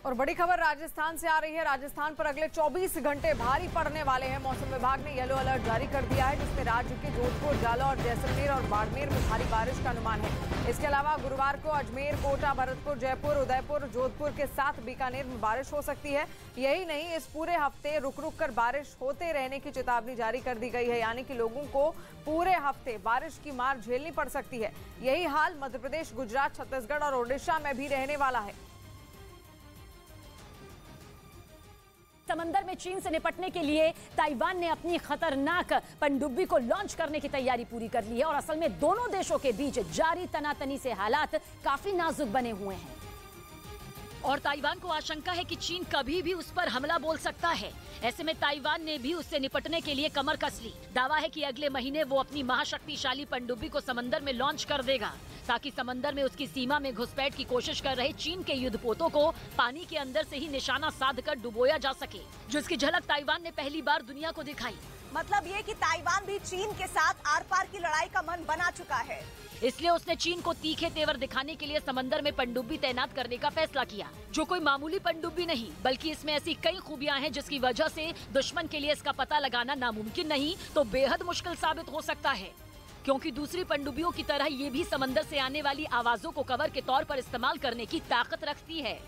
और बड़ी खबर राजस्थान से आ रही है। राजस्थान पर अगले 24 घंटे भारी पड़ने वाले हैं। मौसम विभाग ने येलो अलर्ट जारी कर दिया है, जिसमें राज्य के जोधपुर, जालौर, जैसलमेर और बाड़मेर में भारी बारिश का अनुमान है। इसके अलावा गुरुवार को अजमेर, कोटा, भरतपुर, जयपुर, उदयपुर, जोधपुर के साथ बीकानेर में बारिश हो सकती है। यही नहीं, इस पूरे हफ्ते रुक रुक कर बारिश होते रहने की चेतावनी जारी कर दी गई है, यानी कि लोगों को पूरे हफ्ते बारिश की मार झेलनी पड़ सकती है। यही हाल मध्य प्रदेश, गुजरात, छत्तीसगढ़ और ओडिशा में भी रहने वाला है। समंदर में चीन से निपटने के लिए ताइवान ने अपनी खतरनाक पनडुब्बी को लॉन्च करने की तैयारी पूरी कर ली है और असल में दोनों देशों के बीच जारी तनातनी से हालात काफी नाजुक बने हुए हैं और ताइवान को आशंका है कि चीन कभी भी उस पर हमला बोल सकता है। ऐसे में ताइवान ने भी उससे निपटने के लिए कमर कस ली। दावा है कि अगले महीने वो अपनी महाशक्तिशाली पनडुब्बी को समंदर में लॉन्च कर देगा, ताकि समंदर में उसकी सीमा में घुसपैठ की कोशिश कर रहे चीन के युद्धपोतों को पानी के अंदर से ही निशाना साधकर डुबोया जा सके, जिसकी झलक ताइवान ने पहली बार दुनिया को दिखाई। मतलब ये कि ताइवान भी चीन के साथ आर पार की लड़ाई का मन बना चुका है। इसलिए उसने चीन को तीखे तेवर दिखाने के लिए समंदर में पनडुब्बी तैनात करने का फैसला किया, जो कोई मामूली पनडुब्बी नहीं, बल्कि इसमें ऐसी कई खूबियां हैं जिसकी वजह से दुश्मन के लिए इसका पता लगाना नामुमकिन नहीं तो बेहद मुश्किल साबित हो सकता है, क्योंकि दूसरी पनडुब्बियों की तरह ये भी समंदर से आने वाली आवाजों को कवर के तौर पर इस्तेमाल करने की ताकत रखती है।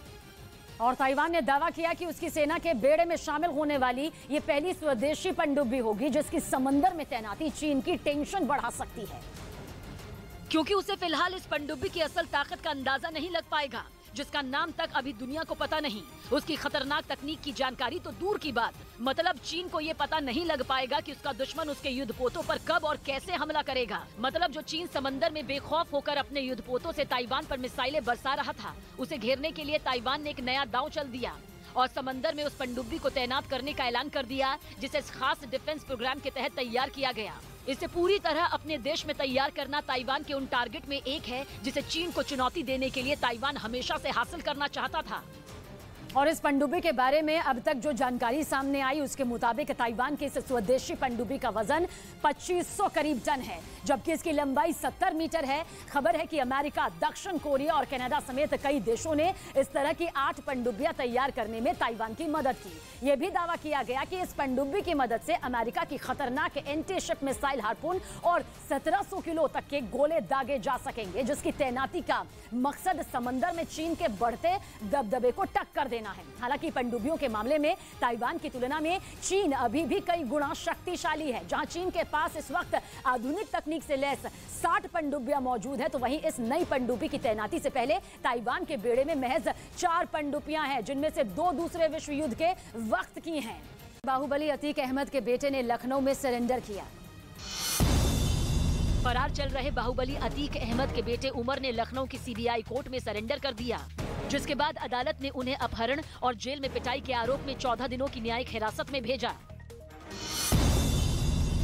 और ताइवान ने दावा किया कि उसकी सेना के बेड़े में शामिल होने वाली ये पहली स्वदेशी पनडुब्बी होगी, जिसकी समंदर में तैनाती चीन की टेंशन बढ़ा सकती है, क्योंकि उसे फिलहाल इस पनडुब्बी की असल ताकत का अंदाजा नहीं लग पाएगा, जिसका नाम तक अभी दुनिया को पता नहीं। उसकी खतरनाक तकनीक की जानकारी तो दूर की बात, मतलब चीन को ये पता नहीं लग पाएगा कि उसका दुश्मन उसके युद्धपोतों पर कब और कैसे हमला करेगा। मतलब जो चीन समंदर में बेखौफ होकर अपने युद्धपोतों से ताइवान पर मिसाइलें बरसा रहा था, उसे घेरने के लिए ताइवान ने एक नया दांव चल दिया और समंदर में उस पनडुब्बी को तैनात करने का ऐलान कर दिया, जिसे इस खास डिफेंस प्रोग्राम के तहत तैयार किया गया। इसे पूरी तरह अपने देश में तैयार करना ताइवान के उन टारगेट में एक है, जिसे चीन को चुनौती देने के लिए ताइवान हमेशा से हासिल करना चाहता था। और इस पनडुब्बी के बारे में अब तक जो जानकारी सामने आई, उसके मुताबिक ताइवान की इस स्वदेशी पनडुब्बी का वजन 2500 करीब टन है, जबकि इसकी लंबाई 70 मीटर है। खबर है कि अमेरिका, दक्षिण कोरिया और कनाडा समेत कई देशों ने इस तरह की 8 पनडुब्बियां तैयार करने में ताइवान की मदद की। यह भी दावा किया गया कि इस पनडुब्बी की मदद से अमेरिका की खतरनाक एंटी शिप मिसाइल हार्पून और 1700 किलो तक के गोले दागे जा सकेंगे, जिसकी तैनाती का मकसद समंदर में चीन के बढ़ते दबदबे को टक्कर देना है। हालांकि पनडुब्बियों के मामले में ताइवान की तुलना में चीन अभी भी कई गुना शक्तिशाली है। जहां चीन के पास इस वक्त आधुनिक तकनीक से लैस 60 पनडुब्बियां मौजूद है, तो वहीं इस नई पनडुब्बी की तैनाती से पहले ताइवान के बेड़े में महज 4 पनडुब्बियां हैं, जिनमें से 2 दूसरे विश्व युद्ध के वक्त की हैं। बाहुबली अतीक अहमद के बेटे ने लखनऊ में सरेंडर किया। फरार चल रहे बाहुबली अतीक अहमद के बेटे उमर ने लखनऊ की सीबीआई कोर्ट में सरेंडर कर दिया, जिसके बाद अदालत ने उन्हें अपहरण और जेल में पिटाई के आरोप में 14 दिनों की न्यायिक हिरासत में भेजा।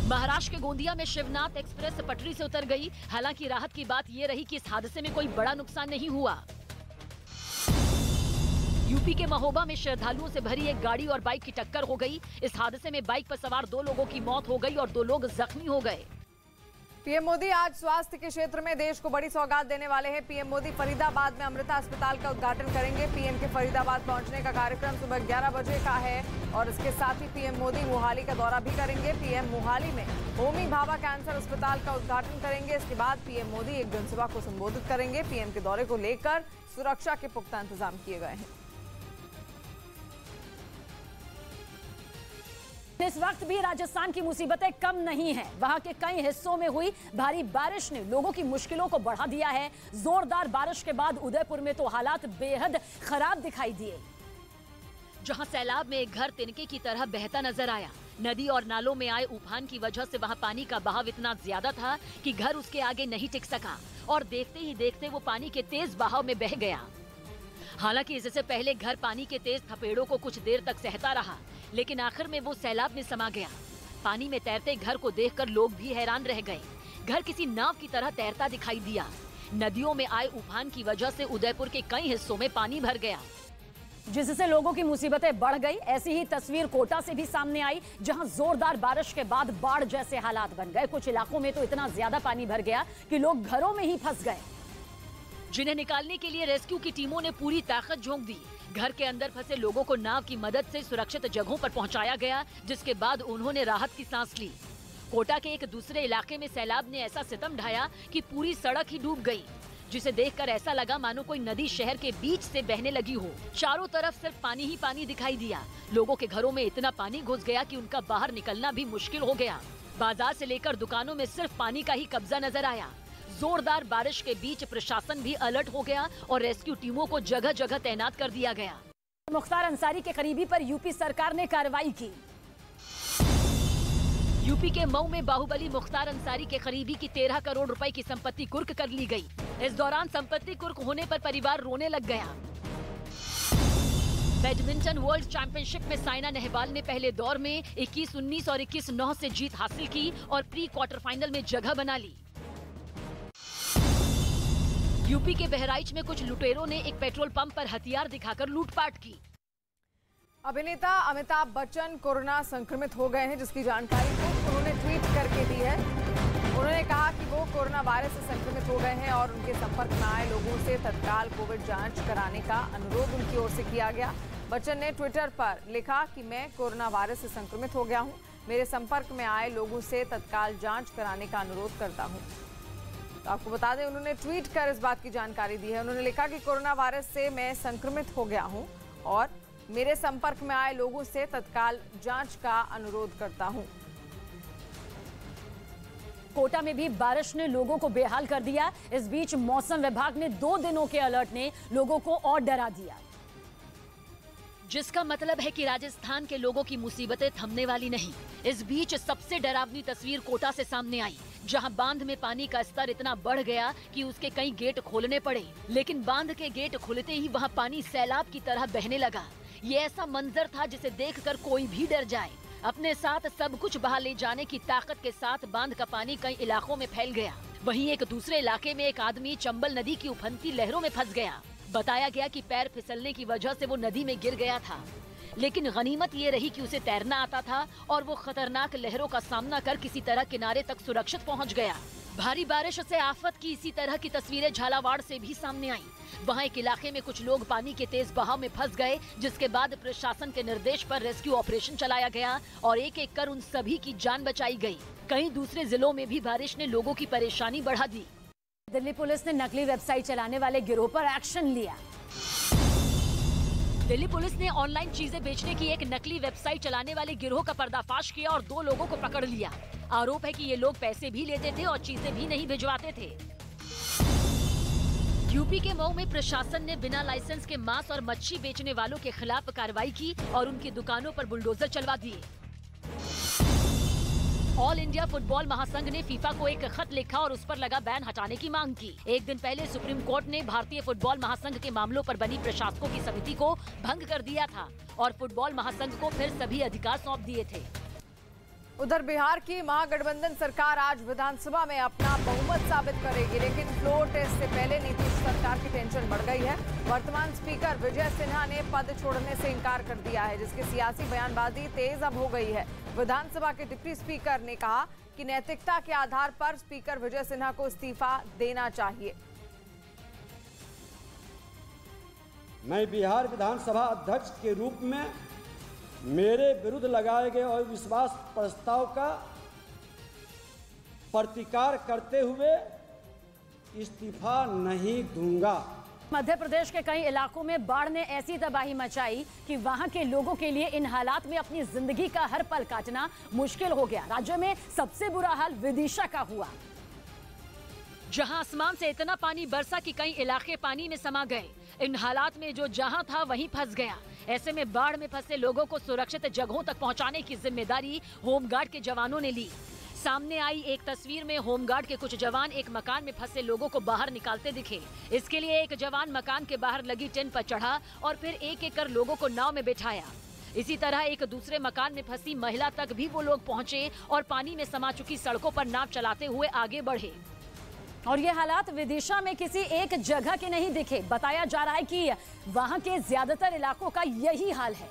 महाराष्ट्र के गोंदिया में शिवनाथ एक्सप्रेस पटरी से उतर गई। हालांकि राहत की बात यह रही कि इस हादसे में कोई बड़ा नुकसान नहीं हुआ। यूपी के महोबा में श्रद्धालुओं से भरी एक गाड़ी और बाइक की टक्कर हो गई। इस हादसे में बाइक पर सवार 2 लोगों की मौत हो गई और 2 लोग जख्मी हो गए। पीएम मोदी आज स्वास्थ्य के क्षेत्र में देश को बड़ी सौगात देने वाले हैं। पीएम मोदी फरीदाबाद में अमृता अस्पताल का उद्घाटन करेंगे। पीएम के फरीदाबाद पहुंचने का कार्यक्रम सुबह 11 बजे का है और इसके साथ ही पीएम मोदी मोहाली का दौरा भी करेंगे। पीएम मोहाली में होमी भाभा कैंसर अस्पताल का उद्घाटन करेंगे। इसके बाद पीएम मोदी एक जनसभा को संबोधित करेंगे। पीएम के दौरे को लेकर सुरक्षा के पुख्ता इंतजाम किए गए हैं। इस वक्त भी राजस्थान की मुसीबतें कम नहीं हैं। वहां के कई हिस्सों में हुई भारी बारिश ने लोगों की मुश्किलों को बढ़ा दिया है। जोरदार बारिश के बाद उदयपुर में तो हालात बेहद खराब दिखाई दिए, जहां सैलाब में एक घर तिनके की तरह बहता नजर आया। नदी और नालों में आए उफान की वजह से वहां पानी का बहाव इतना ज्यादा था कि घर उसके आगे नहीं टिक सका और देखते ही देखते वो पानी के तेज बहाव में बह गया। हालांकि इससे पहले घर पानी के तेज थपेड़ों को कुछ देर तक सहता रहा, लेकिन आखिर में वो सैलाब में समा गया। पानी में तैरते घर को देखकर लोग भी हैरान रह गए। घर किसी नाव की तरह तैरता दिखाई दिया। नदियों में आए उफान की वजह से उदयपुर के कई हिस्सों में पानी भर गया, जिससे लोगों की मुसीबतें बढ़ गई। ऐसी ही तस्वीर कोटा से भी सामने आई, जहां जोरदार बारिश के बाद बाढ़ जैसे हालात बन गए। कुछ इलाकों में तो इतना ज्यादा पानी भर गया कि लोग घरों में ही फंस गए, जिन्हें निकालने के लिए रेस्क्यू की टीमों ने पूरी ताकत झोंक दी, घर के अंदर फंसे लोगों को नाव की मदद से सुरक्षित जगहों पर पहुंचाया गया, जिसके बाद उन्होंने राहत की सांस ली। कोटा के एक दूसरे इलाके में सैलाब ने ऐसा सितम ढाया कि पूरी सड़क ही डूब गई, जिसे देखकर ऐसा लगा मानो कोई नदी शहर के बीच से बहने लगी हो। चारों तरफ सिर्फ पानी ही पानी दिखाई दिया। लोगों के घरों में इतना पानी घुस गया कि उनका बाहर निकलना भी मुश्किल हो गया। बाजार से लेकर दुकानों में सिर्फ पानी का ही कब्जा नजर आया। जोरदार बारिश के बीच प्रशासन भी अलर्ट हो गया और रेस्क्यू टीमों को जगह जगह तैनात कर दिया गया। मुख्तार अंसारी के करीबी पर यूपी सरकार ने कार्रवाई की। यूपी के मऊ में बाहुबली मुख्तार अंसारी के करीबी की 13 करोड़ रुपए की संपत्ति कुर्क कर ली गई। इस दौरान संपत्ति कुर्क होने पर परिवार रोने लग गया। बैडमिंटन वर्ल्ड चैंपियनशिप में साइना नेहवाल ने पहले दौर में 21-19 और 21-9 से जीत हासिल की और प्री क्वार्टर फाइनल में जगह बना ली। यूपी के बहराइच में कुछ लुटेरों ने एक पेट्रोल पंप पर हथियार दिखाकर लूटपाट की। अभिनेता अमिताभ बच्चन कोरोना संक्रमित हो गए हैं, जिसकी जानकारी उन्होंने ट्वीट करके दी है। उन्होंने कहा कि वो कोरोना वायरस से संक्रमित हो गए हैं और उनके संपर्क में आए लोगों से तत्काल कोविड जांच कराने का अनुरोध उनकी ओर से किया गया। बच्चन ने ट्विटर पर लिखा कि मैं कोरोना वायरस से संक्रमित हो गया हूं, मेरे संपर्क में आए लोगों से तत्काल जांच कराने का अनुरोध करता हूं। तो आपको बता दें, उन्होंने ट्वीट कर इस बात की जानकारी दी है। उन्होंने लिखा कि कोरोना वायरस से मैं संक्रमित हो गया हूं और मेरे संपर्क में आए लोगों से तत्काल जांच का अनुरोध करता हूं। कोटा में भी बारिश ने लोगों को बेहाल कर दिया। इस बीच मौसम विभाग ने 2 दिनों के अलर्ट ने लोगों को और डरा दिया, जिसका मतलब है कि राजस्थान के लोगों की मुसीबतें थमने वाली नहीं। इस बीच सबसे डरावनी तस्वीर कोटा से सामने आई, जहां बांध में पानी का स्तर इतना बढ़ गया कि उसके कई गेट खोलने पड़े। लेकिन बांध के गेट खुलते ही वहां पानी सैलाब की तरह बहने लगा। ये ऐसा मंजर था जिसे देखकर कोई भी डर जाए। अपने साथ सब कुछ बहा ले जाने की ताकत के साथ बांध का पानी कई इलाकों में फैल गया। वहीं एक दूसरे इलाके में एक आदमी चंबल नदी की उफनती लहरों में फंस गया। बताया गया कि पैर फिसलने की वजह से वो नदी में गिर गया था, लेकिन गनीमत ये रही कि उसे तैरना आता था और वो खतरनाक लहरों का सामना कर किसी तरह किनारे तक सुरक्षित पहुंच गया। भारी बारिश से आफत की इसी तरह की तस्वीरें झालावाड़ से भी सामने आई। वहां एक इलाके में कुछ लोग पानी के तेज बहाव में फंस गए, जिसके बाद प्रशासन के निर्देश पर रेस्क्यू ऑपरेशन चलाया गया और एक एक कर उन सभी की जान बचाई गई। कई दूसरे जिलों में भी बारिश ने लोगों की परेशानी बढ़ा दी। दिल्ली पुलिस ने नकली वेबसाइट चलाने वाले गिरोह पर एक्शन लिया। दिल्ली पुलिस ने ऑनलाइन चीजें बेचने की एक नकली वेबसाइट चलाने वाले गिरोह का पर्दाफाश किया और 2 लोगों को पकड़ लिया। आरोप है कि ये लोग पैसे भी लेते थे और चीजें भी नहीं भिजवाते थे। यूपी के मऊ में प्रशासन ने बिना लाइसेंस के मांस और मच्छी बेचने वालों के खिलाफ कार्रवाई की और उनकी दुकानों पर बुलडोजर चलवा दिए। ऑल इंडिया फुटबॉल महासंघ ने फीफा को एक खत लिखा और उस पर लगा बैन हटाने की मांग की। एक दिन पहले सुप्रीम कोर्ट ने भारतीय फुटबॉल महासंघ के मामलों पर बनी प्रशासकों की समिति को भंग कर दिया था और फुटबॉल महासंघ को फिर सभी अधिकार सौंप दिए थे। उधर बिहार की महागठबंधन सरकार आज विधानसभा में अपना बहुमत साबित करेगी, लेकिन फ्लोर टेस्ट से पहले नीतीश सरकार की टेंशन बढ़ गई है। वर्तमान स्पीकर विजय सिन्हा ने पद छोड़ने से इनकार कर दिया है, जिसकी सियासी बयानबाजी तेज अब हो गई है। विधानसभा के डिप्टी स्पीकर ने कहा कि नैतिकता के आधार पर स्पीकर विजय सिन्हा को इस्तीफा देना चाहिए। मैं बिहार विधानसभा अध्यक्ष के रूप में मेरे विरुद्ध लगाए गए अविश्वास प्रस्ताव का प्रतिकार करते हुए इस्तीफा नहीं दूंगा। मध्य प्रदेश के कई इलाकों में बाढ़ ने ऐसी तबाही मचाई कि वहां के लोगों के लिए इन हालात में अपनी जिंदगी का हर पल काटना मुश्किल हो गया। राज्य में सबसे बुरा हाल विदिशा का हुआ, जहां आसमान से इतना पानी बरसा कि कई इलाके पानी में समा गए। इन हालात में जो जहां था वहीं फंस गया। ऐसे में बाढ़ में फंसे लोगों को सुरक्षित जगहों तक पहुंचाने की जिम्मेदारी होमगार्ड के जवानों ने ली। सामने आई एक तस्वीर में होमगार्ड के कुछ जवान एक मकान में फंसे लोगों को बाहर निकालते दिखे। इसके लिए एक जवान मकान के बाहर लगी टेंट पर चढ़ा और फिर एक एक कर लोगों को नाव में बिठाया। इसी तरह एक दूसरे मकान में फंसी महिला तक भी वो लोग पहुंचे और पानी में समा चुकी सड़कों पर नाव चलाते हुए आगे बढ़े। और ये हालात विदिशा में किसी एक जगह के नहीं दिखे। बताया जा रहा है कि वहां के ज्यादातर इलाकों का यही हाल है।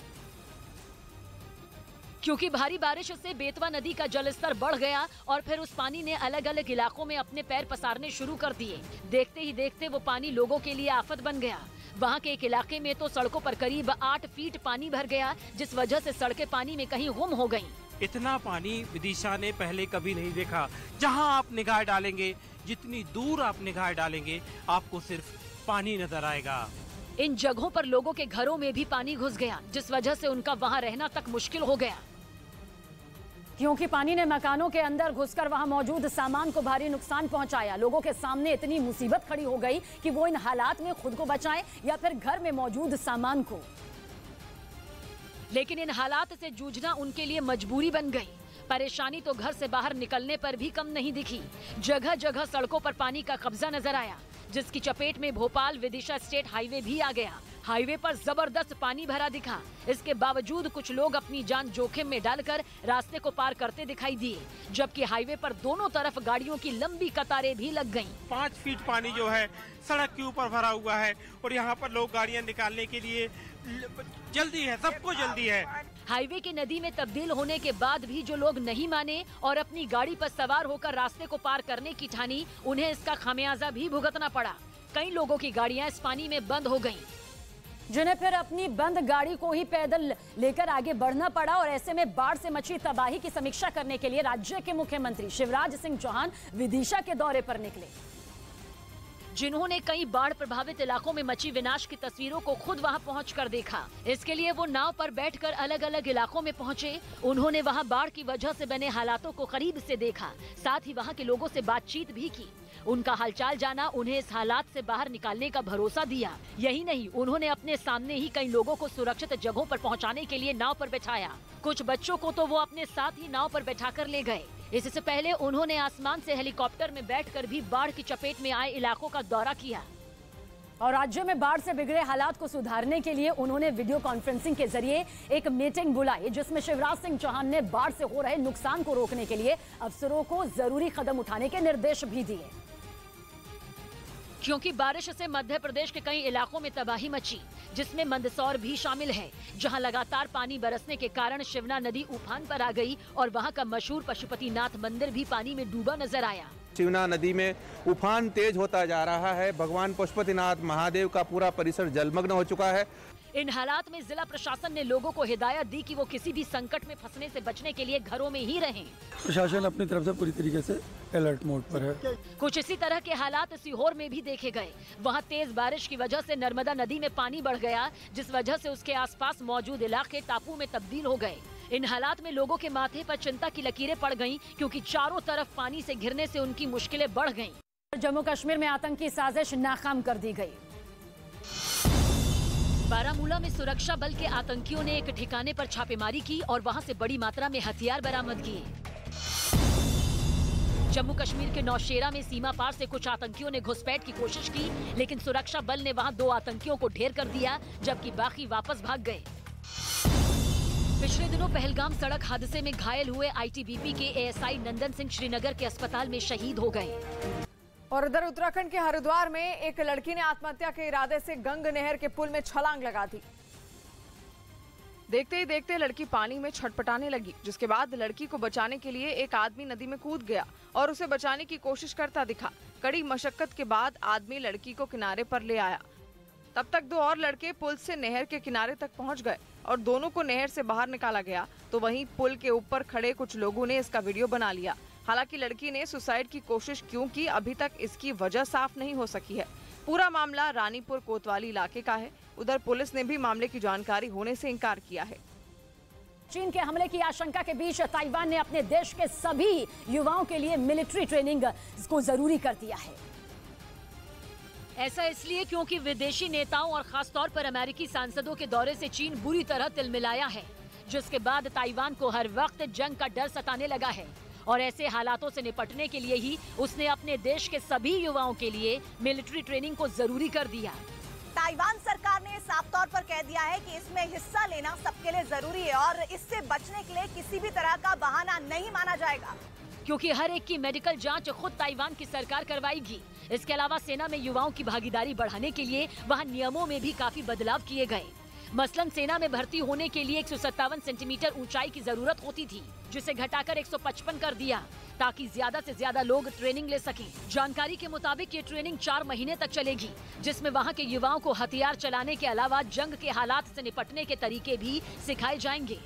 क्योंकि भारी बारिश से बेतवा नदी का जलस्तर बढ़ गया और फिर उस पानी ने अलग अलग इलाकों में अपने पैर पसारने शुरू कर दिए। देखते ही देखते वो पानी लोगों के लिए आफत बन गया। वहाँ के एक इलाके में तो सड़कों पर करीब 8 फीट पानी भर गया, जिस वजह से सड़कें पानी में कहीं गुम हो गईं। इतना पानी विदिशा ने पहले कभी नहीं देखा। जहाँ आप निगाह डालेंगे, जितनी दूर आप निगाह डालेंगे, आपको सिर्फ पानी नजर आएगा। इन जगहों पर लोगों के घरों में भी पानी घुस गया, जिस वजह से उनका वहाँ रहना तक मुश्किल हो गया। क्योंकि पानी ने मकानों के अंदर घुसकर वहां मौजूद सामान को भारी नुकसान पहुंचाया। लोगों के सामने इतनी मुसीबत खड़ी हो गई कि वो इन हालात में खुद को बचाएं या फिर घर में मौजूद सामान को। लेकिन इन हालात से जूझना उनके लिए मजबूरी बन गई। परेशानी तो घर से बाहर निकलने पर भी कम नहीं दिखी। जगह जगह सड़कों पर पानी का कब्जा नजर आया, जिसकी चपेट में भोपाल विदिशा स्टेट हाईवे भी आ गया। हाईवे पर जबरदस्त पानी भरा दिखा। इसके बावजूद कुछ लोग अपनी जान जोखिम में डालकर रास्ते को पार करते दिखाई दिए, जबकि हाईवे पर दोनों तरफ गाड़ियों की लंबी कतारें भी लग गईं। 5 फीट पानी जो है सड़क के ऊपर भरा हुआ है और यहाँ पर लोग गाड़ियाँ निकालने के लिए जल्दी है, सबको जल्दी है। हाईवे की नदी में तब्दील होने के बाद भी जो लोग नहीं माने और अपनी गाड़ी पर सवार होकर रास्ते को पार करने की ठानी, उन्हें इसका खामियाजा भी भुगतना पड़ा। कई लोगों की गाड़ियां इस पानी में बंद हो गईं, जिन्हें फिर अपनी बंद गाड़ी को ही पैदल लेकर आगे बढ़ना पड़ा। और ऐसे में बाढ़ से मची तबाही की समीक्षा करने के लिए राज्य के मुख्यमंत्री शिवराज सिंह चौहान विदिशा के दौरे पर निकले, जिन्होंने कई बाढ़ प्रभावित इलाकों में मची विनाश की तस्वीरों को खुद वहां पहुंचकर देखा। इसके लिए वो नाव पर बैठकर अलग अलग इलाकों में पहुंचे। उन्होंने वहां बाढ़ की वजह से बने हालातों को करीब से देखा, साथ ही वहां के लोगों से बातचीत भी की। उनका हालचाल जाना, उन्हें इस हालात से बाहर निकालने का भरोसा दिया। यही नहीं, उन्होंने अपने सामने ही कई लोगों को सुरक्षित जगहों पर पहुंचाने के लिए नाव पर बैठाया। कुछ बच्चों को तो वो अपने साथ ही नाव पर बैठाकर ले गए। इससे पहले उन्होंने आसमान से हेलीकॉप्टर में बैठकर भी बाढ़ की चपेट में आए इलाकों का दौरा किया। और राज्य में बाढ़ से बिगड़े हालात को सुधारने के लिए उन्होंने वीडियो कॉन्फ्रेंसिंग के जरिए एक मीटिंग बुलाई, जिसमें शिवराज सिंह चौहान ने बाढ़ से हो रहे नुकसान को रोकने के लिए अफसरों को जरूरी कदम उठाने के निर्देश भी दिए। क्योंकि बारिश से मध्य प्रदेश के कई इलाकों में तबाही मची, जिसमें मंदसौर भी शामिल है, जहां लगातार पानी बरसने के कारण शिवना नदी उफान पर आ गई और वहां का मशहूर पशुपतिनाथ मंदिर भी पानी में डूबा नजर आया। शिवना नदी में उफान तेज होता जा रहा है। भगवान पशुपतिनाथ महादेव का पूरा परिसर जलमग्न हो चुका है। इन हालात में जिला प्रशासन ने लोगों को हिदायत दी कि वो किसी भी संकट में फंसने से बचने के लिए घरों में ही रहें। प्रशासन अपनी तरफ से पूरी तरीके से अलर्ट मोड पर है। कुछ इसी तरह के हालात सीहोर में भी देखे गए। वहां तेज बारिश की वजह से नर्मदा नदी में पानी बढ़ गया, जिस वजह से उसके आसपास मौजूद इलाके टापू में तब्दील हो गए। इन हालात में लोगों के माथे पर चिंता की लकीरें पड़ गईं, क्योंकि चारों तरफ पानी से घिरने से उनकी मुश्किलें बढ़ गईं। जम्मू कश्मीर में आतंकी साजिश नाकाम कर दी गई। बारामूला में सुरक्षा बल के आतंकियों ने एक ठिकाने पर छापेमारी की और वहां से बड़ी मात्रा में हथियार बरामद किए। जम्मू कश्मीर के नौशेरा में सीमा पार से कुछ आतंकियों ने घुसपैठ की कोशिश की, लेकिन सुरक्षा बल ने वहां 2 आतंकियों को ढेर कर दिया, जबकि बाकी वापस भाग गए। पिछले दिनों पहलगाम सड़क हादसे में घायल हुए आईटीबीपी के एएसआई नंदन सिंह श्रीनगर के अस्पताल में शहीद हो गए। और इधर उत्तराखंड के हरिद्वार में एक लड़की ने आत्महत्या के इरादे से गंग नहर के पुल में छलांग लगा दी। देखते ही देखते लड़की पानी में छटपटाने लगी, जिसके बाद लड़की को बचाने के लिए एक आदमी नदी में कूद गया और उसे बचाने की कोशिश करता दिखा। कड़ी मशक्कत के बाद आदमी लड़की को किनारे पर ले आया। तब तक 2 और लड़के पुल से नहर के किनारे तक पहुंच गए और दोनों को नहर से बाहर निकाला गया। तो वहीं पुल के ऊपर खड़े कुछ लोगों ने इसका वीडियो बना लिया। हालांकि लड़की ने सुसाइड की कोशिश क्यों की, अभी तक इसकी वजह साफ नहीं हो सकी है। पूरा मामला रानीपुर कोतवाली इलाके का है। उधर पुलिस ने भी मामले की जानकारी होने से इनकार किया है। चीन के हमले की आशंका के बीच ताइवान ने अपने देश के सभी युवाओं के लिए मिलिट्री ट्रेनिंग को जरूरी कर दिया है। ऐसा इसलिए क्योंकि विदेशी नेताओं और खासतौर पर अमेरिकी सांसदों के दौरे से चीन बुरी तरह तिलमिलाया है, जिसके बाद ताइवान को हर वक्त जंग का डर सताने लगा है। और ऐसे हालातों से निपटने के लिए ही उसने अपने देश के सभी युवाओं के लिए मिलिट्री ट्रेनिंग को जरूरी कर दिया। ताइवान सरकार ने साफ तौर पर कह दिया है कि इसमें हिस्सा लेना सबके लिए जरूरी है और इससे बचने के लिए किसी भी तरह का बहाना नहीं माना जाएगा, क्योंकि हर एक की मेडिकल जांच खुद ताइवान की सरकार करवाएगी। इसके अलावा सेना में युवाओं की भागीदारी बढ़ाने के लिए वहां नियमों में भी काफी बदलाव किए गए। मसलन सेना में भर्ती होने के लिए 157 सेंटीमीटर ऊंचाई की जरूरत होती थी, जिसे घटाकर 155 कर दिया ताकि ज्यादा से ज्यादा लोग ट्रेनिंग ले सकें। जानकारी के मुताबिक ये ट्रेनिंग 4 महीने तक चलेगी, जिसमें वहां के युवाओं को हथियार चलाने के अलावा जंग के हालात से निपटने के तरीके भी सिखाए जाएंगे।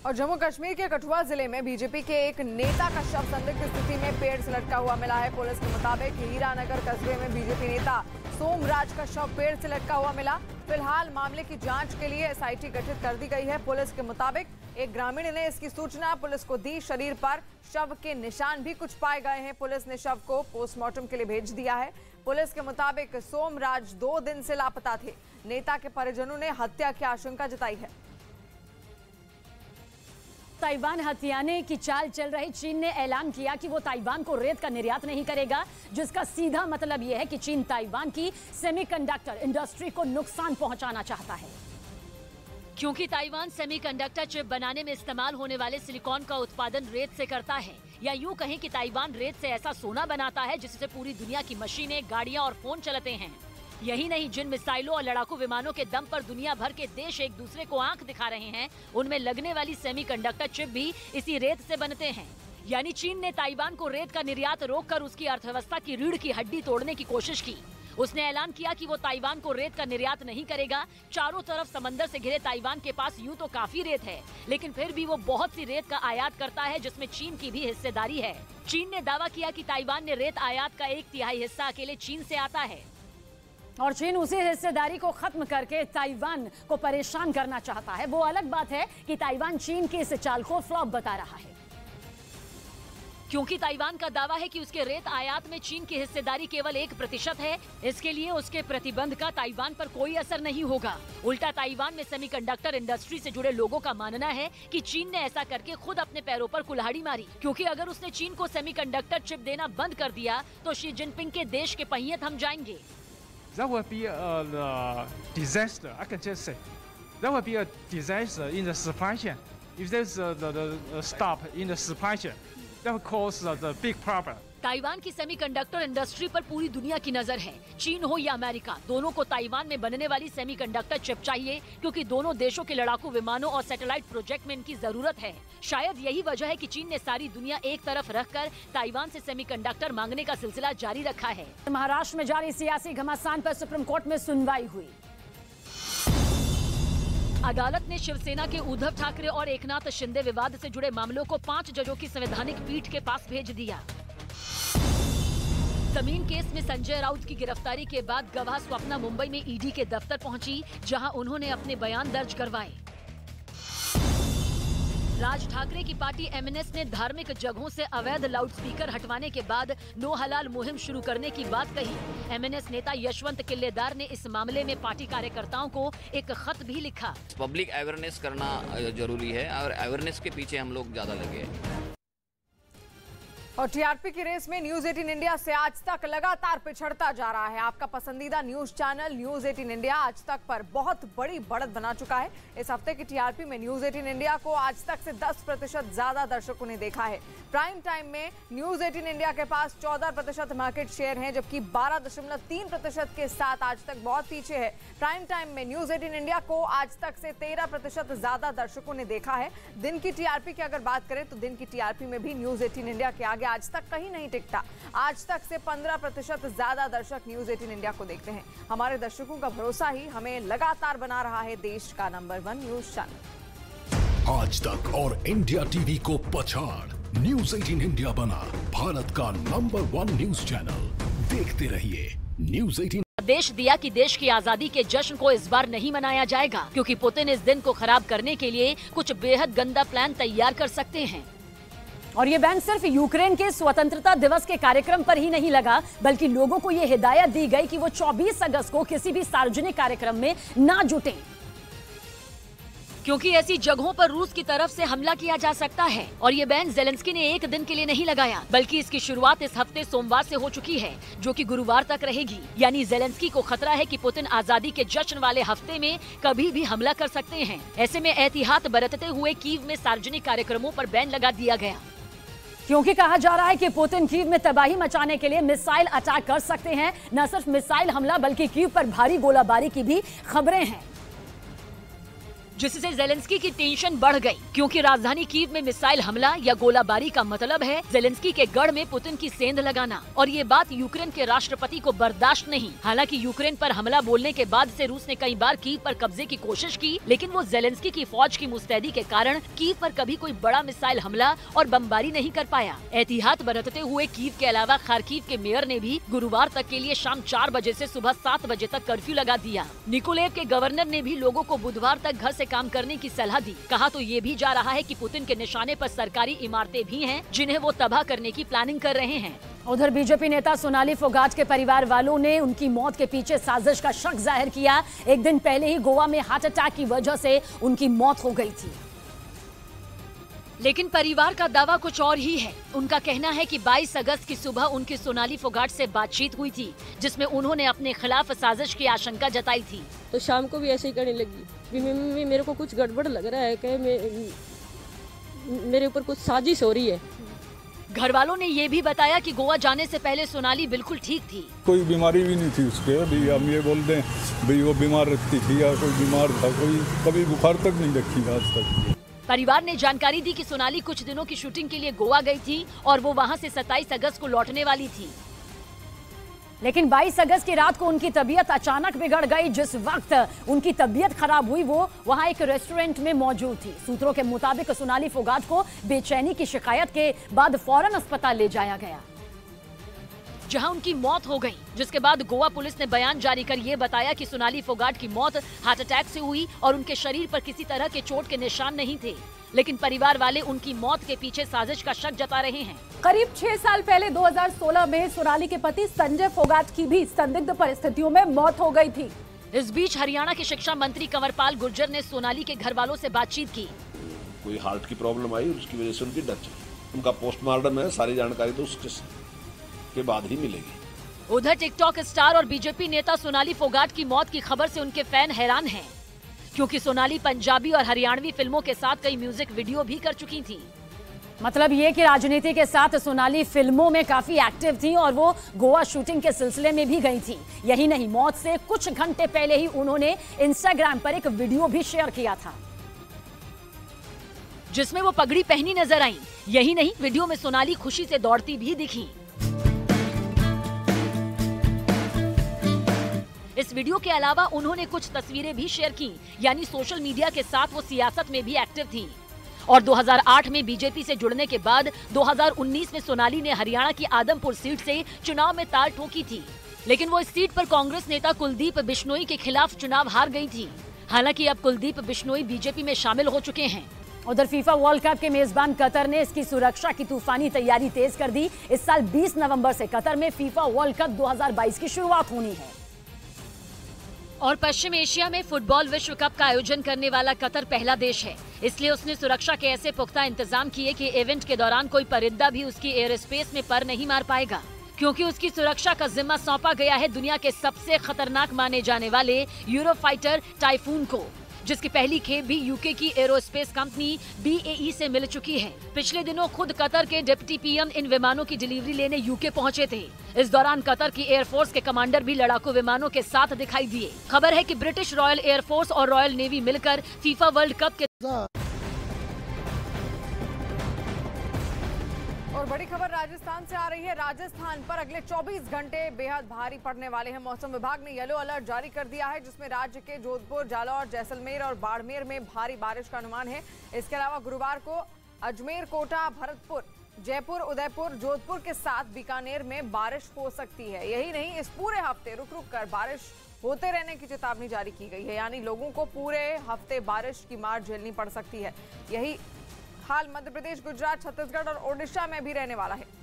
और जम्मू कश्मीर के कठुआ जिले में बीजेपी के एक नेता का शव संदिग्ध स्थिति में पेड़ से लटका हुआ मिला है। पुलिस के मुताबिक हीरानगर कस्बे में बीजेपी नेता सोमराज का शव पेड़ से लटका हुआ मिला। फिलहाल मामले की जांच के लिए एसआईटी गठित कर दी गई है। पुलिस के मुताबिक एक ग्रामीण ने इसकी सूचना पुलिस को दी। शरीर पर शव के निशान भी कुछ पाए गए हैं। पुलिस ने शव को पोस्टमार्टम के लिए भेज दिया है। पुलिस के मुताबिक सोमराज 2 दिन से लापता थे। नेता के परिजनों ने हत्या की आशंका जताई है। ताइवान हथियाने की चाल चल रही चीन ने ऐलान किया कि वो ताइवान को रेत का निर्यात नहीं करेगा, जिसका सीधा मतलब यह है कि चीन ताइवान की सेमीकंडक्टर इंडस्ट्री को नुकसान पहुंचाना चाहता है। क्योंकि ताइवान सेमीकंडक्टर चिप बनाने में इस्तेमाल होने वाले सिलिकॉन का उत्पादन रेत से करता है, या यूं कहें कि ताइवान रेत से ऐसा सोना बनाता है जिससे पूरी दुनिया की मशीनें, गाड़ियां और फोन चलते हैं। यही नहीं, जिन मिसाइलों और लड़ाकू विमानों के दम पर दुनिया भर के देश एक दूसरे को आंख दिखा रहे हैं, उनमें लगने वाली सेमीकंडक्टर चिप भी इसी रेत से बनते हैं। यानी चीन ने ताइवान को रेत का निर्यात रोककर उसकी अर्थव्यवस्था की रीढ़ की हड्डी तोड़ने की कोशिश की। उसने ऐलान किया कि वो ताइवान को रेत का निर्यात नहीं करेगा। चारों तरफ समंदर से घिरे ताइवान के पास यूं तो काफी रेत है, लेकिन फिर भी वो बहुत सी रेत का आयात करता है, जिसमें चीन की भी हिस्सेदारी है। चीन ने दावा किया कि ताइवान ने रेत आयात का 1/3 हिस्सा अकेले चीन से आता है और चीन उसी हिस्सेदारी को खत्म करके ताइवान को परेशान करना चाहता है। वो अलग बात है कि ताइवान चीन के इस चाल को फ्लॉप बता रहा है, क्योंकि ताइवान का दावा है कि उसके रेत आयात में चीन की हिस्सेदारी केवल 1% है। इसके लिए उसके प्रतिबंध का ताइवान पर कोई असर नहीं होगा। उल्टा ताइवान में सेमीकंडक्टर इंडस्ट्री से जुड़े लोगों का मानना है कि चीन ने ऐसा करके खुद अपने पैरों पर कुल्हाड़ी मारी, क्योंकि अगर उसने चीन को सेमीकंडक्टर चिप देना बंद कर दिया तो शी जिनपिंग के देश के पहिए थम जाएंगे। That will be a disaster. I can just say that will be a disaster in the supply chain. If there's the stop in the supply chain, that will cause the big problem. Taiwan की semiconductor industry पर पूरी दुनिया की नजर है। चीन हो या अमेरिका, दोनों को ताइवान में बनने वाली सेमीकंडक्टर चिप चाहिए, क्योंकि दोनों देशों के लड़ाकू विमानों और सैटेलाइट प्रोजेक्ट में इनकी जरूरत है। शायद यही वजह है कि चीन ने सारी दुनिया एक तरफ रखकर ताइवान से सेमीकंडक्टर मांगने का सिलसिला जारी रखा है। महाराष्ट्र में जारी सियासी घमासान पर सुप्रीम कोर्ट में सुनवाई हुई। अदालत ने शिवसेना के उद्धव ठाकरे और एकनाथ शिंदे विवाद से जुड़े मामलों को 5 जजों की संवैधानिक पीठ के पास भेज दिया। जमीन केस में संजय राउत की गिरफ्तारी के बाद गवाह स्वप्ना मुंबई में ईडी के दफ्तर पहुंची, जहां उन्होंने अपने बयान दर्ज करवाए। राज ठाकरे की पार्टी एमएनएस ने धार्मिक जगहों से अवैध लाउडस्पीकर हटवाने के बाद नो हलाल मुहिम शुरू करने की बात कही। एमएनएस नेता यशवंत किल्लेदार ने इस मामले में पार्टी कार्यकर्ताओं को एक खत भी लिखा। पब्लिक अवेयरनेस करना जरूरी है और अवेयरनेस के पीछे हम लोग ज्यादा लगे हैं। और टीआरपी की रेस में न्यूज 18 इंडिया से आज तक लगातार पिछड़ता जा रहा है। आपका पसंदीदा न्यूज चैनल न्यूज 18 इंडिया आज तक पर बहुत बड़ी बढ़त बना चुका है। इस हफ्ते की टीआरपी में न्यूज 18 इंडिया को आज तक से 10% ज्यादा दर्शकों ने देखा है। प्राइम टाइम में न्यूज 18 इंडिया के पास 14% मार्केट शेयर है, जबकि 12.3% के साथ आज तक बहुत पीछे है। प्राइम टाइम में न्यूज 18 इंडिया को आज तक से 13% ज्यादा दर्शकों ने देखा है। दिन की टीआरपी की अगर बात करें तो दिन की टीआरपी में भी न्यूज 18 इंडिया के आगे आज तक कहीं नहीं टिकता। आज तक से 15% ज्यादा दर्शक न्यूज 18 इंडिया को देखते हैं। हमारे दर्शकों का भरोसा ही हमें लगातार बना रहा है देश का नंबर 1 न्यूज चैनल। आज तक और इंडिया टीवी को पछाड़ न्यूज 18 इंडिया बना भारत का नंबर 1 न्यूज चैनल। देखते रहिए न्यूज 18। देश दिया कि देश की आजादी के जश्न को इस बार नहीं मनाया जाएगा, क्योंकि पुतिन इस दिन को खराब करने के लिए कुछ बेहद गंदा प्लान तैयार कर सकते हैं। और ये बैन सिर्फ यूक्रेन के स्वतंत्रता दिवस के कार्यक्रम पर ही नहीं लगा, बल्कि लोगों को ये हिदायत दी गई कि वो 24 अगस्त को किसी भी सार्वजनिक कार्यक्रम में ना जुटें, क्योंकि ऐसी जगहों पर रूस की तरफ से हमला किया जा सकता है। और ये बैन जेलेंस्की ने एक दिन के लिए नहीं लगाया, बल्कि इसकी शुरुआत इस हफ्ते सोमवार से हो चुकी है, जो कि गुरुवार तक रहेगी। यानी जेलेंस्की को खतरा है कि पुतिन आजादी के जश्न वाले हफ्ते में कभी भी हमला कर सकते हैं। ऐसे में एहतियात बरतते हुए कीव में सार्वजनिक कार्यक्रमों पर बैन लगा दिया गया, क्योंकि कहा जा रहा है कि पुतिन कीव में तबाही मचाने के लिए मिसाइल अटैक कर सकते हैं। न सिर्फ मिसाइल हमला, बल्कि कीव पर भारी गोलाबारी की भी खबरें हैं। जिससे ज़ेलेंस्की की टेंशन बढ़ गई, क्योंकि राजधानी कीव में मिसाइल हमला या गोलाबारी का मतलब है ज़ेलेंस्की के गढ़ में पुतिन की सेंध लगाना, और ये बात यूक्रेन के राष्ट्रपति को बर्दाश्त नहीं। हालांकि यूक्रेन पर हमला बोलने के बाद से रूस ने कई बार कीव पर कब्जे की कोशिश की, लेकिन वो ज़ेलेंस्की की फौज की मुस्तैदी के कारण कीव पर कभी कोई बड़ा मिसाइल हमला और बमबारी नहीं कर पाया। एहतियात बरतते हुए कीव के अलावा खार्किव के मेयर ने भी गुरुवार तक के लिए शाम 4 बजे से सुबह 7 बजे तक कर्फ्यू लगा दिया। निकोलेव के गवर्नर ने भी लोगों को बुधवार तक घर से काम करने की सलाह दी। कहा तो ये भी जा रहा है कि पुतिन के निशाने पर सरकारी इमारतें भी हैं, जिन्हें वो तबाह करने की प्लानिंग कर रहे हैं। उधर बीजेपी नेता सोनाली फोगाट के परिवार वालों ने उनकी मौत के पीछे साजिश का शक जाहिर किया। एक दिन पहले ही गोवा में हार्ट अटैक की वजह से उनकी मौत हो गई थी। लेकिन परिवार का दावा कुछ और ही है। उनका कहना है कि 22 अगस्त की सुबह उनकी सोनाली फोगाट से बातचीत हुई थी, जिसमें उन्होंने अपने खिलाफ साजिश की आशंका जताई थी। तो शाम को भी ऐसे ही करने लगी, मेरे को कुछ गड़बड़ लग रहा है कि मेरे ऊपर कुछ साजिश हो रही है। घर वालों ने ये भी बताया कि गोवा जाने से पहले सोनाली बिल्कुल ठीक थी, कोई बीमारी भी नहीं थी उसके। अभी हम ये बोल दें भाई वो बीमार रखती थी या कोई बीमार था, कोई कभी बुखार तक नहीं रखी आज तक। परिवार ने जानकारी दी कि सोनाली कुछ दिनों की शूटिंग के लिए गोवा गई थी और वो वहां से 27 अगस्त को लौटने वाली थी। लेकिन 22 अगस्त की रात को उनकी तबीयत अचानक बिगड़ गई। जिस वक्त उनकी तबीयत खराब हुई वो वहां एक रेस्टोरेंट में मौजूद थी। सूत्रों के मुताबिक सोनाली फोगाट को बेचैनी की शिकायत के बाद फौरन अस्पताल ले जाया गया, जहां उनकी मौत हो गई। जिसके बाद गोवा पुलिस ने बयान जारी कर ये बताया कि सोनाली फोगाट की मौत हार्ट अटैक से हुई और उनके शरीर पर किसी तरह के चोट के निशान नहीं थे। लेकिन परिवार वाले उनकी मौत के पीछे साजिश का शक जता रहे हैं। करीब 6 साल पहले 2016 में सोनाली के पति संजय फोगाट की भी संदिग्ध परिस्थितियों में मौत हो गई थी। इस बीच हरियाणा के शिक्षा मंत्री कंवरपाल गुर्जर ने सोनाली के घर वालों से बातचीत की। कोई हार्ट की प्रॉब्लम आई, उसकी वजह से उनकी डेथ हुई। उनका पोस्टमार्टम है, सारी जानकारी तो उसके बाद ही मिलेगी। उधर टिकटॉक स्टार और बीजेपी नेता सोनाली फोगाट की मौत की खबर से उनके फैन हैरान हैं, क्योंकि सोनाली पंजाबी और हरियाणवी फिल्मों के साथ कई म्यूजिक वीडियो भी कर चुकी थी। मतलब ये कि राजनीति के साथ सोनाली फिल्मों में काफी एक्टिव थी और वो गोवा शूटिंग के सिलसिले में भी गई थी। यही नहीं, मौत से कुछ घंटे पहले ही उन्होंने इंस्टाग्राम पर एक वीडियो भी शेयर किया था, जिसमें वो पगड़ी पहनी नजर आई। यही नहीं, वीडियो में सोनाली खुशी से दौड़ती भी दिखी। इस वीडियो के अलावा उन्होंने कुछ तस्वीरें भी शेयर की, यानी सोशल मीडिया के साथ वो सियासत में भी एक्टिव थी। और 2008 में बीजेपी से जुड़ने के बाद 2019 में सोनाली ने हरियाणा की आदमपुर सीट से चुनाव में ताल ठोकी थी, लेकिन वो इस सीट पर कांग्रेस नेता कुलदीप बिश्नोई के खिलाफ चुनाव हार गई थी। हालांकि अब कुलदीप बिश्नोई बीजेपी में शामिल हो चुके हैं। उधर फीफा वर्ल्ड कप के मेजबान कतर ने इसकी सुरक्षा की तूफानी तैयारी तेज कर दी। इस साल 20 नवंबर से कतर में फीफा वर्ल्ड कप 2022 की शुरुआत होनी है और पश्चिम एशिया में फुटबॉल विश्व कप का आयोजन करने वाला कतर पहला देश है। इसलिए उसने सुरक्षा के ऐसे पुख्ता इंतजाम किए कि इवेंट के दौरान कोई परिंदा भी उसकी एयर स्पेस में पर नहीं मार पाएगा, क्योंकि उसकी सुरक्षा का जिम्मा सौंपा गया है दुनिया के सबसे खतरनाक माने जाने वाले यूरोफाइटर टाइफून को, जिसकी पहली खेप भी यूके की एरोस्पेस कंपनी BAE से मिल चुकी है। पिछले दिनों खुद कतर के डिप्टी PM इन विमानों की डिलीवरी लेने यूके पहुंचे थे। इस दौरान कतर की एयरफोर्स के कमांडर भी लड़ाकू विमानों के साथ दिखाई दिए। खबर है कि ब्रिटिश रॉयल एयरफोर्स और रॉयल नेवी मिलकर फीफा वर्ल्ड कप के और बड़ी खबर राजस्थान से आ रही है। राजस्थान पर अगले 24 घंटे बेहद भारी पड़ने वाले हैं। मौसम विभाग ने येलो अलर्ट जारी कर दिया है, जिसमें राज्य के जोधपुर, जालौर, जैसलमेर और बाड़मेर में भारी बारिश का अनुमान है। इसके अलावा गुरुवार को अजमेर, कोटा, भरतपुर, जयपुर, उदयपुर, जोधपुर के साथ बीकानेर में बारिश हो सकती है। यही नहीं, इस पूरे हफ्ते रुक रुक कर बारिश होते रहने की चेतावनी जारी की गई है, यानी लोगों को पूरे हफ्ते बारिश की मार झेलनी पड़ सकती है। यही हाल मध्य प्रदेश, गुजरात, छत्तीसगढ़ और ओडिशा में भी रहने वाला है।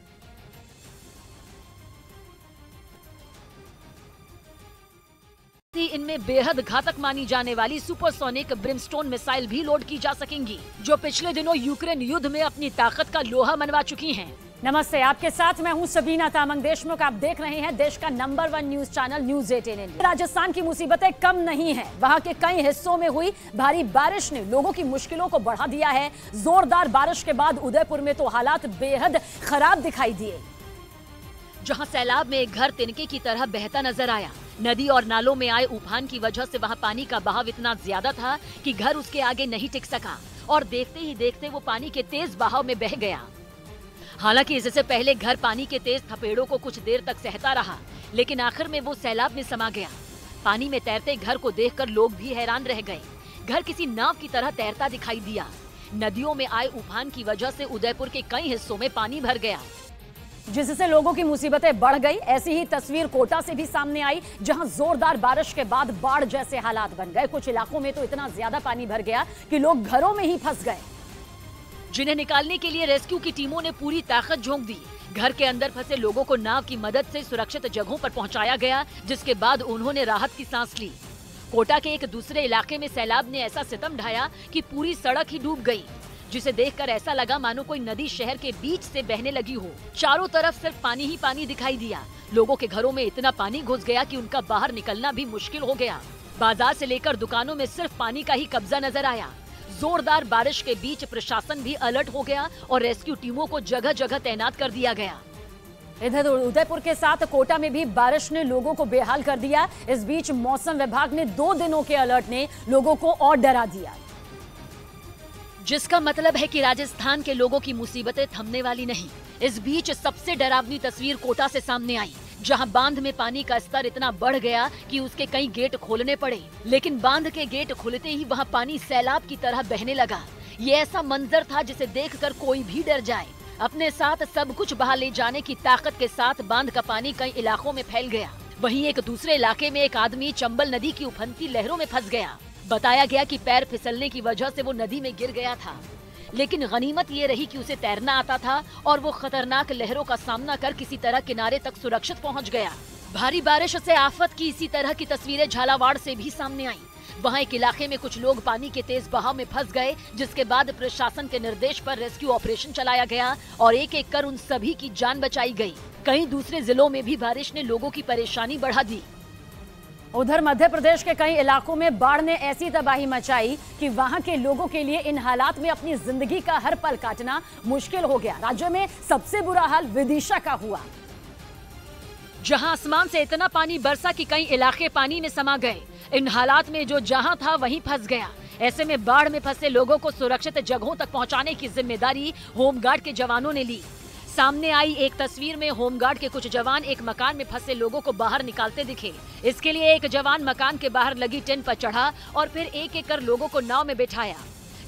इनमें बेहद घातक मानी जाने वाली सुपरसोनिक ब्रिमस्टोन मिसाइल भी लोड की जा सकेंगी, जो पिछले दिनों यूक्रेन युद्ध में अपनी ताकत का लोहा मनवा चुकी हैं। नमस्ते, आपके साथ मैं हूं सबीना तामंग देशमुख। आप देख रहे हैं देश का number 1 news channel news 18 India. Rajasthan की मुसीबतें कम नहीं हैं। वहां के कई हिस्सों में हुई भारी बारिश ने लोगों की मुश्किलों को बढ़ा दिया है। जोरदार बारिश के बाद उदयपुर में तो हालात बेहद खराब दिखाई दिए, जहां सैलाब में एक घर तिनके की तरह बहता नजर आया। नदी और नालों में आए उफान की वजह से वहां पानी का बहाव इतना ज्यादा था कि घर उसके आगे नहीं टिक सका और देखते ही देखते वो पानी के तेज बहाव में बह गया। हालांकि इससे पहले घर पानी के तेज थपेड़ों को कुछ देर तक सहता रहा, लेकिन आखिर में वो सैलाब में समा गया। पानी में तैरते घर को देखकर लोग भी हैरान रह गए। घर किसी नाव की तरह तैरता दिखाई दिया। नदियों में आए उफान की वजह से उदयपुर के कई हिस्सों में पानी भर गया, जिससे लोगों की मुसीबतें बढ़ गई। ऐसी ही तस्वीर कोटा से भी सामने आई, जहां जोरदार बारिश के बाद बाढ़ जैसे हालात बन गए। कुछ इलाकों में तो इतना ज्यादा पानी भर गया कि लोग घरों में ही फंस गए, जिन्हें निकालने के लिए रेस्क्यू की टीमों ने पूरी ताकत झोंक दी। घर के अंदर फंसे लोगों को नाव की मदद से सुरक्षित जगहों पर पहुंचाया गया, जिसके बाद उन्होंने राहत की सांस ली। कोटा के एक दूसरे इलाके में सैलाब ने ऐसा सितम ढाया कि पूरी सड़क ही डूब गई, जिसे देखकर ऐसा लगा मानो कोई नदी शहर के बीच से बहने लगी हो। चारों तरफ सिर्फ पानी ही पानी दिखाई दिया। लोगों के घरों में इतना पानी घुस गया कि उनका बाहर निकलना भी मुश्किल हो गया। बाजार से लेकर दुकानों में सिर्फ पानी का ही कब्जा नजर आया। जोरदार बारिश के बीच प्रशासन भी अलर्ट हो गया और रेस्क्यू टीमों को जगह जगह तैनात कर दिया गया। इधर उदयपुर के साथ कोटा में भी बारिश ने लोगों को बेहाल कर दिया। इस बीच मौसम विभाग ने 2 दिनों के अलर्ट ने लोगों को और डरा दिया, जिसका मतलब है कि राजस्थान के लोगों की मुसीबतें थमने वाली नहीं। इस बीच सबसे डरावनी तस्वीर कोटा से सामने आई, जहां बांध में पानी का स्तर इतना बढ़ गया कि उसके कई गेट खोलने पड़े। लेकिन बांध के गेट खुलते ही वहां पानी सैलाब की तरह बहने लगा। ये ऐसा मंजर था जिसे देखकर कोई भी डर जाए। अपने साथ सब कुछ बहा ले जाने की ताकत के साथ बांध का पानी कई इलाकों में फैल गया। वहीं एक दूसरे इलाके में एक आदमी चंबल नदी की उफनती लहरों में फंस गया। बताया गया कि पैर फिसलने की वजह से वो नदी में गिर गया था, लेकिन गनीमत ये रही कि उसे तैरना आता था और वो खतरनाक लहरों का सामना कर किसी तरह किनारे तक सुरक्षित पहुंच गया। भारी बारिश से आफत की इसी तरह की तस्वीरें झालावाड़ से भी सामने आई। वहां एक इलाके में कुछ लोग पानी के तेज बहाव में फंस गए, जिसके बाद प्रशासन के निर्देश पर रेस्क्यू ऑपरेशन चलाया गया और एक एक कर उन सभी की जान बचाई गई। कई दूसरे जिलों में भी बारिश ने लोगों की परेशानी बढ़ा दी। उधर मध्य प्रदेश के कई इलाकों में बाढ़ ने ऐसी तबाही मचाई कि वहां के लोगों के लिए इन हालात में अपनी जिंदगी का हर पल काटना मुश्किल हो गया। राज्य में सबसे बुरा हाल विदिशा का हुआ, जहां आसमान से इतना पानी बरसा कि कई इलाके पानी में समा गए। इन हालात में जो जहां था वहीं फंस गया। ऐसे में बाढ़ में फंसे लोगों को सुरक्षित जगहों तक पहुंचाने की जिम्मेदारी होमगार्ड के जवानों ने ली। सामने आई एक तस्वीर में होमगार्ड के कुछ जवान एक मकान में फंसे लोगों को बाहर निकालते दिखे। इसके लिए एक जवान मकान के बाहर लगी टेंट पर चढ़ा और फिर एक एक कर लोगों को नाव में बिठाया।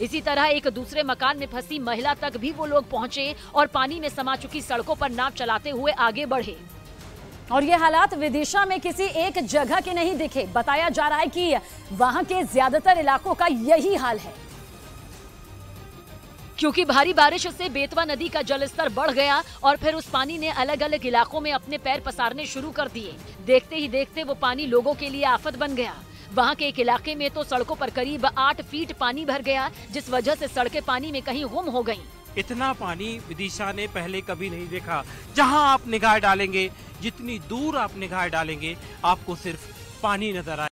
इसी तरह एक दूसरे मकान में फंसी महिला तक भी वो लोग पहुंचे और पानी में समा चुकी सड़कों पर नाव चलाते हुए आगे बढ़े। और ये हालात विदिशा में किसी एक जगह के नहीं दिखे। बताया जा रहा है कि वहां के ज्यादातर इलाकों का यही हाल है, क्योंकि भारी बारिश से बेतवा नदी का जलस्तर बढ़ गया और फिर उस पानी ने अलग अलग इलाकों में अपने पैर पसारने शुरू कर दिए। देखते ही देखते वो पानी लोगों के लिए आफत बन गया। वहां के एक इलाके में तो सड़कों पर करीब 8 फीट पानी भर गया, जिस वजह से सड़कें पानी में कहीं गुम हो गईं। इतना पानी विदिशा ने पहले कभी नहीं देखा। जहां आप निगाह डालेंगे, जितनी दूर आप निगाह डालेंगे, आपको सिर्फ पानी नजर आए।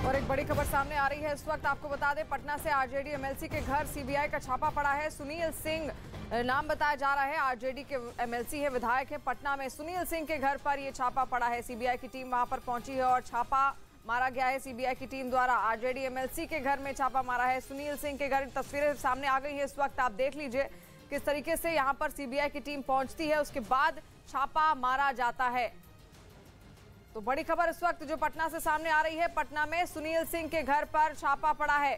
और एक बड़ी खबर सामने आ रही है इस वक्त। आपको बता दें, पटना से आरजेडी एमएलसी के घर सीबीआई का छापा पड़ा है। सुनील सिंह नाम बताया जा रहा है, आरजेडी के एमएलसी है, विधायक है। पटना में सुनील सिंह के घर पर यह छापा पड़ा है। सीबीआई की टीम वहां पर पहुंची है और छापा मारा गया है। सीबीआई की टीम द्वारा आरजेडी एमएलसी के घर में छापा मारा है। सुनील सिंह के घर तस्वीरें सामने आ गई है इस वक्त। आप देख लीजिए किस तरीके से यहाँ पर सीबीआई की टीम पहुंचती है, उसके बाद छापा मारा जाता है। तो बड़ी खबर इस वक्त जो पटना से सामने आ रही है, पटना में सुनील सिंह के घर पर छापा पड़ा है।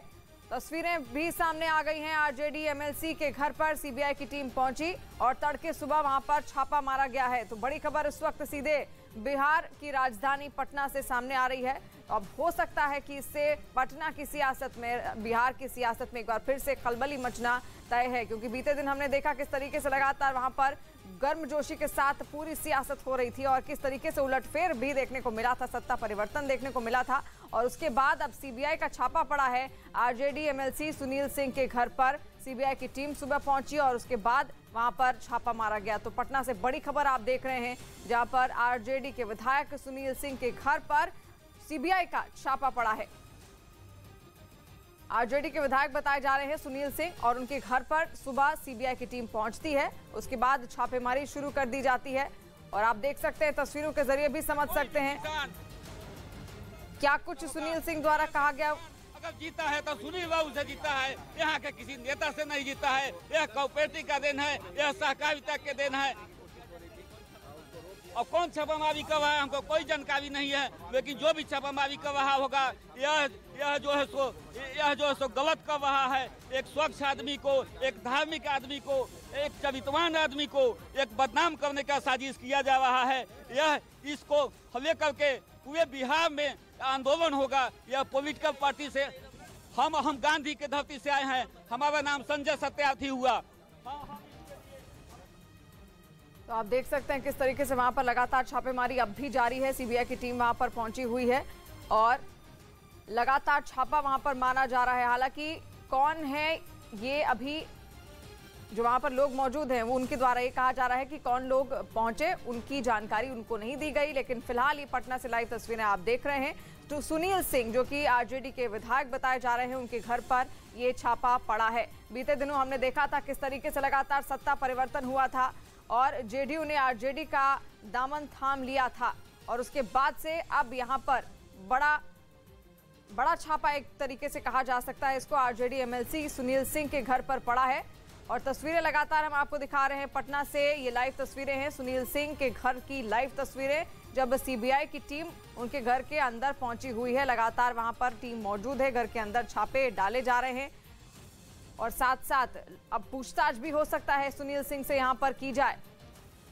तस्वीरें भी सामने आ गई हैं। आरजेडी एमएलसी के घर पर सीबीआई की टीम पहुंची और तड़के सुबह वहां पर छापा मारा गया है। तो बड़ी खबर इस वक्त सीधे बिहार की राजधानी पटना से सामने आ रही है। अब हो सकता है कि इससे पटना की सियासत में, बिहार की सियासत में एक बार फिर से खलबली मचना तय है, क्योंकि बीते दिन हमने देखा किस तरीके से लगातार वहां पर गर्मजोशी के साथ पूरी सियासत हो रही थी और किस तरीके से उलटफेर भी देखने को मिला था, सत्ता परिवर्तन देखने को मिला था। और उसके बाद अब सीबीआई का छापा पड़ा है आरजेडी एमएलसी सुनील सिंह के घर पर। सीबीआई की टीम सुबह पहुंची और उसके बाद वहां पर छापा मारा गया। तो पटना से बड़ी खबर आप देख रहे हैं, जहां पर आरजेडी के विधायक सुनील सिंह के घर पर सीबीआई का छापा पड़ा है। आरजेडी के विधायक बताए जा रहे हैं सुनील सिंह, और उनके घर पर सुबह सीबीआई की टीम पहुंचती है। उसके बाद छापेमारी शुरू कर दी जाती है और आप देख सकते हैं, तस्वीरों के जरिए भी समझ सकते हैं क्या कुछ सुनील सिंह द्वारा कहा गया। अगर जीता है तो सुनील बाबू से जीता है, यहाँ के किसी नेता से नहीं जीता है। यह कोऑपरेटिव का देन है, यह सहकारिता के देन है। और कौन छापामारी कर रहा है हमको कोई जानकारी नहीं है, लेकिन जो भी छापामारी कर रहा होगा यह जो है सो गलत कर रहा है। एक स्वच्छ आदमी को, एक धार्मिक आदमी को, एक चरित्रवान आदमी को एक बदनाम करने का साजिश किया जा रहा है। यह इसको लेकर के पूरे बिहार में आंदोलन होगा। यह पॉलिटिकल पार्टी से हम गांधी के धरती से आए हैं, हमारा नाम संजय सत्यार्थी हुआ। तो आप देख सकते हैं किस तरीके से वहां पर लगातार छापेमारी अब भी जारी है। सीबीआई की टीम वहां पर पहुंची हुई है और लगातार छापा वहां पर मारा जा रहा है। हालांकि कौन है ये अभी जो वहां पर लोग मौजूद हैं वो उनके द्वारा ये कहा जा रहा है कि कौन लोग पहुंचे, उनकी जानकारी उनको नहीं दी गई। लेकिन फिलहाल ये पटना से लाइव तस्वीरें आप देख रहे हैं। तो सुनील सिंह जो कि आरजेडी के विधायक बताए जा रहे हैं, उनके घर पर ये छापा पड़ा है। बीते दिनों हमने देखा था किस तरीके से लगातार सत्ता परिवर्तन हुआ था और जेडीयू ने आरजेडी का दामन थाम लिया था, और उसके बाद से अब यहाँ पर बड़ा छापा एक तरीके से कहा जा सकता है इसको, आरजेडी एमएलसी सुनील सिंह के घर पर पड़ा है। और तस्वीरें लगातार हम आपको दिखा रहे हैं पटना से। ये लाइव तस्वीरें हैं सुनील सिंह के घर की लाइव तस्वीरें, जब सीबीआई की टीम उनके घर के अंदर पहुंची हुई है। लगातार वहां पर टीम मौजूद है, घर के अंदर छापे डाले जा रहे हैं और साथ साथ अब पूछताछ भी हो सकता है सुनील सिंह से यहां पर की जाए,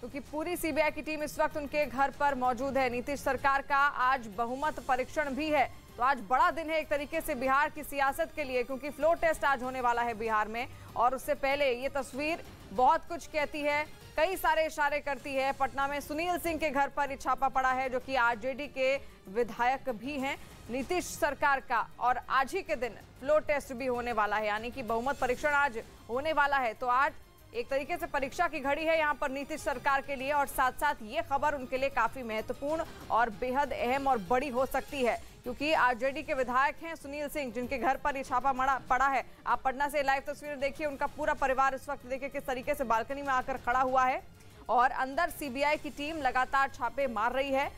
क्योंकि पूरी सीबीआई की टीम इस वक्त उनके घर पर मौजूद है। नीतीश सरकार का आज बहुमत परीक्षण भी है, तो आज बड़ा दिन है एक तरीके से बिहार की सियासत के लिए, क्योंकि फ्लोर टेस्ट आज होने वाला है बिहार में। और उससे पहले ये तस्वीर बहुत कुछ कहती है, कई सारे इशारे करती है। पटना में सुनील सिंह के घर पर छापा पड़ा है, जो कि आरजेडी के विधायक भी हैं नीतीश सरकार का, और आज ही के दिन फ्लोर टेस्ट भी होने वाला है, यानी कि बहुमत परीक्षण आज होने वाला है। तो आज एक तरीके से परीक्षा की घड़ी है यहाँ पर नीतीश सरकार के लिए, और साथ साथ ये खबर उनके लिए काफी महत्वपूर्ण और बेहद अहम और बड़ी हो सकती है, क्योंकि आरजेडी के विधायक हैं सुनील सिंह, जिनके घर पर ये छापा पड़ा है। आप पटना से लाइव तस्वीरें देखिए, उनका पूरा परिवार इस वक्त देखिए किस तरीके से बालकनी में आकर खड़ा हुआ है और अंदर सीबीआई की टीम लगातार छापे मार रही है,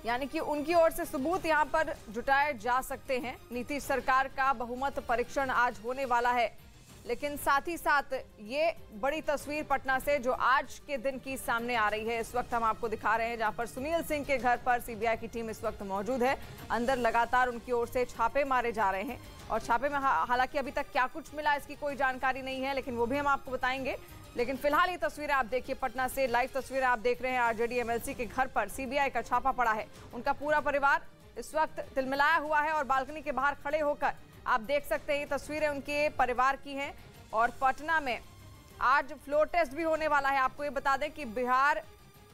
यानी कि उनकी ओर से सबूत यहाँ पर जुटाए जा सकते हैं। नीतीश सरकार का बहुमत परीक्षण आज होने वाला है, लेकिन साथ ही साथ ये बड़ी तस्वीर पटना से जो आज के दिन की सामने आ रही है, इस वक्त हम आपको दिखा रहे हैं, जहां पर सुनील सिंह के घर पर सीबीआई की टीम इस वक्त मौजूद है। अंदर लगातार उनकी ओर से छापे मारे जा रहे हैं और छापे में हालांकि अभी तक क्या कुछ मिला इसकी कोई जानकारी नहीं है, लेकिन वो भी हम आपको बताएंगे। लेकिन फिलहाल ये तस्वीरें आप देखिए, पटना से लाइव तस्वीरें आप देख रहे हैं। आरजेडी एमएलसी के घर पर सीबीआई का छापा पड़ा है। उनका पूरा परिवार इस वक्त तिलमिलाया हुआ है और बालकनी के बाहर खड़े होकर आप देख सकते हैं, ये तस्वीरें उनके परिवार की हैं। और पटना में आज फ्लोर टेस्ट भी होने वाला है। आपको ये बता दें कि बिहार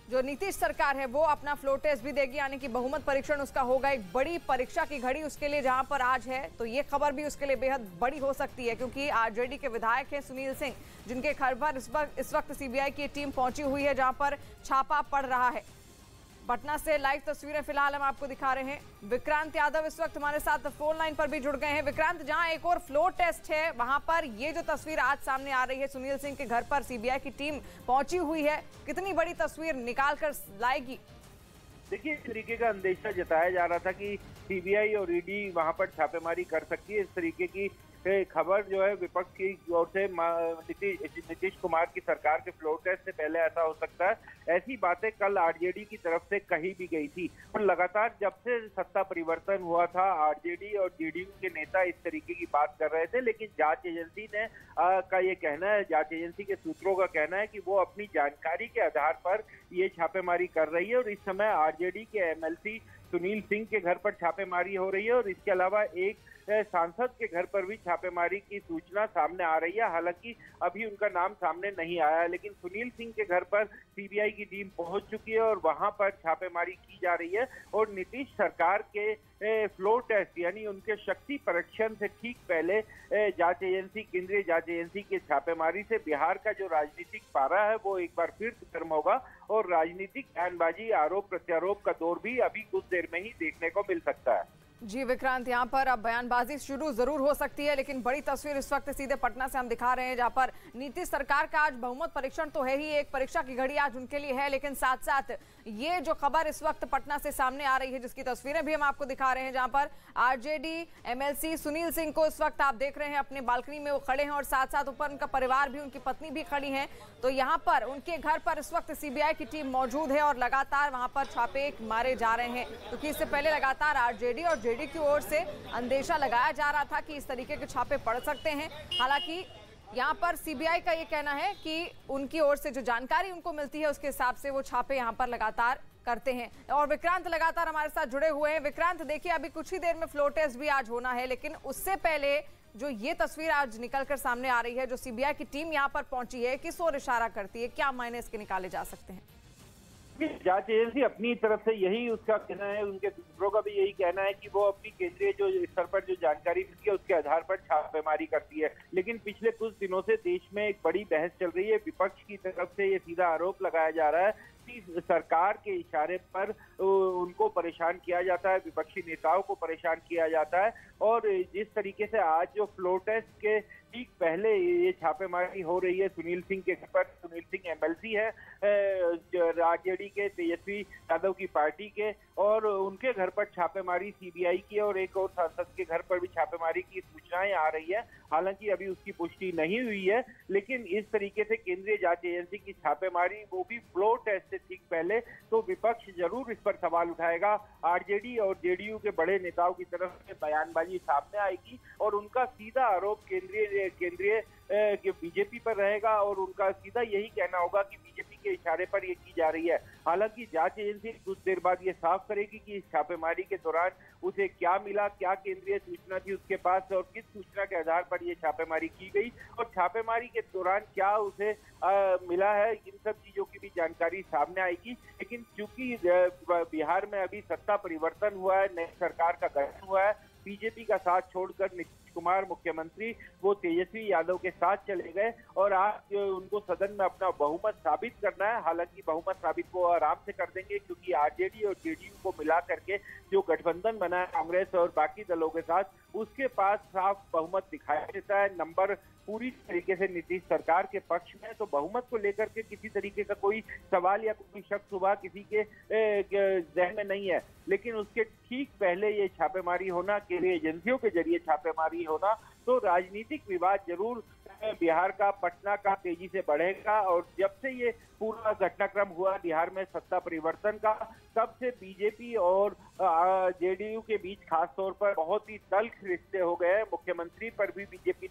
जो नीतीश सरकार है वो अपना फ्लोर टेस्ट भी देगी, यानी कि बहुमत परीक्षण उसका होगा। एक बड़ी परीक्षा की घड़ी उसके लिए जहां पर आज है, तो ये खबर भी उसके लिए बेहद बड़ी हो सकती है, क्योंकि आरजेडी के विधायक हैं सुनील सिंह, जिनके घर पर इस वक्त सीबीआई की टीम पहुंची हुई है, जहां पर छापा पड़ रहा है। पटना से लाइव तस्वीरें फिलहाल हम आपको दिखा रहे हैं। विक्रांत यादव इस वक्त हमारे साथ फोन लाइन पर भी जुड़ गए हैं। विक्रांत, जहां एक और फ्लोर टेस्ट है, वहां पर ये जो तस्वीर आज सामने आ रही है, सुनील सिंह के घर पर सीबीआई की टीम पहुंची हुई है, कितनी बड़ी तस्वीर निकाल कर लाएगी? देखिए, इस तरीके का अंदेशा जताया जा रहा था कि सीबीआई और ईडी वहां पर छापेमारी कर सकती है। इस तरीके की खबर जो है विपक्ष की ओर से नीतीश कुमार की सरकार के फ्लोर टेस्ट से पहले ऐसा हो सकता है, ऐसी बातें कल आरजेडी की तरफ से कही भी गई थी। और लगातार जब से सत्ता परिवर्तन हुआ था, आरजेडी और जेडीयू के नेता इस तरीके की बात कर रहे थे, लेकिन जांच एजेंसी ने का ये कहना है, जांच एजेंसी के सूत्रों का कहना है कि वो अपनी जानकारी के आधार पर ये छापेमारी कर रही है। और इस समय आरजेडी के एमएलसी सुनील सिंह के घर पर छापेमारी हो रही है और इसके अलावा एक सांसद के घर पर भी छापेमारी की सूचना सामने आ रही है। हालांकि अभी उनका नाम सामने नहीं आया, लेकिन सुनील सिंह के घर पर सीबीआई की टीम पहुंच चुकी है और वहां पर छापेमारी की जा रही है। और नीतीश सरकार के फ्लोर टेस्ट यानी उनके शक्ति परीक्षण से ठीक पहले जांच एजेंसी, केंद्रीय जांच एजेंसी के छापेमारी से बिहार का जो राजनीतिक पारा है वो एक बार फिर गर्म होगा और राजनीतिक बयानबाजी, आरोप प्रत्यारोप का दौर भी अभी कुछ देर में ही देखने को मिल सकता है। जी विक्रांत, यहाँ पर अब बयानबाजी शुरू जरूर हो सकती है, लेकिन बड़ी तस्वीर इस वक्त सीधे पटना से हम दिखा रहे हैं, जहाँ पर नीतीश सरकार का आज बहुमत परीक्षण तो है ही, एक परीक्षा की घड़ी आज उनके लिए है, लेकिन साथ साथ ये जो खबर इस वक्त पटना से सामने आ रही है, जिसकी तस्वीरें भी हम आपको दिखा रहे हैं, जहाँ पर आरजेडी एमएलसी सुनील सिंह को इस वक्त आप देख रहे हैं अपने बालकनी में वो खड़े हैं और साथ साथ ऊपर उनका परिवार भी, उनकी पत्नी भी खड़ी है। तो यहाँ पर उनके घर पर इस वक्त सीबीआई की टीम मौजूद है और लगातार वहां पर छापे मारे जा रहे हैं, क्योंकि इससे पहले लगातार आरजेडी और जेडी की ओर से अंदेशा लगाया जा रहा था कि इस तरीके के छापे पड़ सकते हैं। हालांकि यहाँ पर सीबीआई का ये कहना है कि उनकी ओर से जो जानकारी उनको मिलती है उसके हिसाब से वो छापे यहाँ पर लगातार करते हैं। और विक्रांत लगातार हमारे साथ जुड़े हुए हैं। विक्रांत, देखिए अभी कुछ ही देर में फ्लोर टेस्ट भी आज होना है, लेकिन उससे पहले जो ये तस्वीर आज निकलकर सामने आ रही है, जो सीबीआई की टीम यहाँ पर पहुंची है, किस ओर इशारा करती है, क्या मायने इसके निकाले जा सकते हैं? जांच एजेंसी अपनी तरफ से यही उसका कहना है, उनके सूत्रों का भी यही कहना है कि वो अपनी केंद्रीय जो स्तर पर जो जानकारी मिलती है उसके आधार पर छापेमारी करती है। लेकिन पिछले कुछ दिनों से देश में एक बड़ी बहस चल रही है। विपक्ष की तरफ से ये सीधा आरोप लगाया जा रहा है कि सरकार के इशारे पर उनको परेशान किया जाता है, विपक्षी नेताओं को परेशान किया जाता है। और जिस तरीके से आज जो फ्लोर टेस्ट के ठीक पहले ये छापेमारी हो रही है सुनील सिंह के घर पर, सुनील सिंह एमएलसी है आरजेडी के, तेजस्वी यादव की पार्टी के, और उनके घर पर छापेमारी सीबीआई की और एक और सांसद के घर पर भी छापेमारी की सूचनाएं आ रही है। हालांकि अभी उसकी पुष्टि नहीं हुई है, लेकिन इस तरीके से केंद्रीय जांच एजेंसी की छापेमारी, वो भी फ्लोर टेस्ट से ठीक पहले, तो विपक्ष जरूर इस पर सवाल उठाएगा। आरजेडी और जेडीयू के बड़े नेताओं की तरफ से बयानबाजी सामने आएगी और उनका सीधा आरोप केंद्रीय बीजेपी पर रहेगा और उनका सीधा यही कहना होगा कि बीजेपी के इशारे पर ये की जा रही है। हालांकि जांच एजेंसी कुछ देर बाद ये साफ करेगी कि इस छापेमारी के दौरान उसे क्या मिला, क्या केंद्रीय सूचना थी उसके पास और किस सूचना के आधार पर ये छापेमारी की गई और छापेमारी के दौरान क्या उसे मिला है। इन सब चीजों की भी जानकारी सामने आएगी। लेकिन चूंकि बिहार में अभी सत्ता परिवर्तन हुआ है, नई सरकार का गठन हुआ है, बीजेपी का साथ छोड़कर नीतीश कुमार मुख्यमंत्री वो तेजस्वी यादव के साथ चले गए और आज उनको सदन में अपना बहुमत साबित करना है। हालांकि बहुमत साबित वो आराम से कर देंगे, क्योंकि आरजेडी और जेडीयू को मिला करके जो गठबंधन बना है कांग्रेस और बाकी दलों के साथ, उसके पास साफ बहुमत दिखाई देता है। नंबर पूरी तरीके से नीतीश सरकार के पक्ष में, तो बहुमत को लेकर के किसी तरीके का कोई सवाल या कोई शक सुबह किसी के जहन में नहीं है। लेकिन उसके ठीक पहले ये छापेमारी होना, केंद्रीय एजेंसियों के जरिए छापेमारी होना, तो राजनीतिक विवाद जरूर बिहार का, पटना का तेजी से बढ़ेगा। और जब से ये पूरा घटनाक्रम हुआ बिहार में सत्ता परिवर्तन का, तब से बीजेपी और जेडीयू के बीच खास तौर पर बहुत ही तल्ख रिश्ते हो गए। मुख्यमंत्री पर भी बीजेपी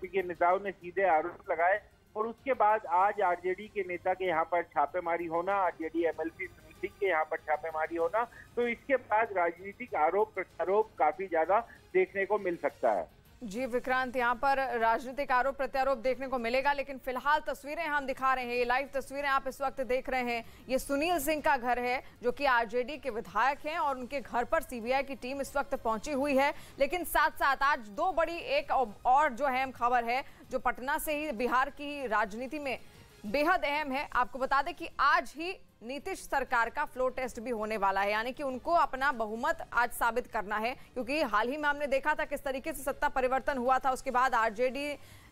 के नेताओं ने सीधे आरोप लगाए और उसके बाद आज आरजेडी के नेता के यहाँ पर छापेमारी होना, आरजेडी एमएलसी सुनील सिंह के यहाँ पर छापेमारी होना, तो इसके बाद राजनीतिक आरोप प्रत्यारोप काफी ज्यादा देखने को मिल सकता है। जी विक्रांत, यहाँ पर राजनीतिक आरोप प्रत्यारोप देखने को मिलेगा, लेकिन फिलहाल तस्वीरें हम दिखा रहे हैं, ये लाइव तस्वीरें आप इस वक्त देख रहे हैं। ये सुनील सिंह का घर है, जो कि आरजेडी के विधायक हैं और उनके घर पर सीबीआई की टीम इस वक्त पहुंची हुई है। लेकिन साथ साथ आज दो बड़ी एक और जो अहम खबर है, जो पटना से ही बिहार की राजनीति में बेहद अहम है। आपको बता दें कि आज ही नीतीश सरकार का फ्लोर टेस्ट भी होने वाला है, यानी कि उनको अपना बहुमत आज साबित करना है, क्योंकि हाल ही में हमने देखा था किस तरीके से सत्ता परिवर्तन हुआ था, उसके बाद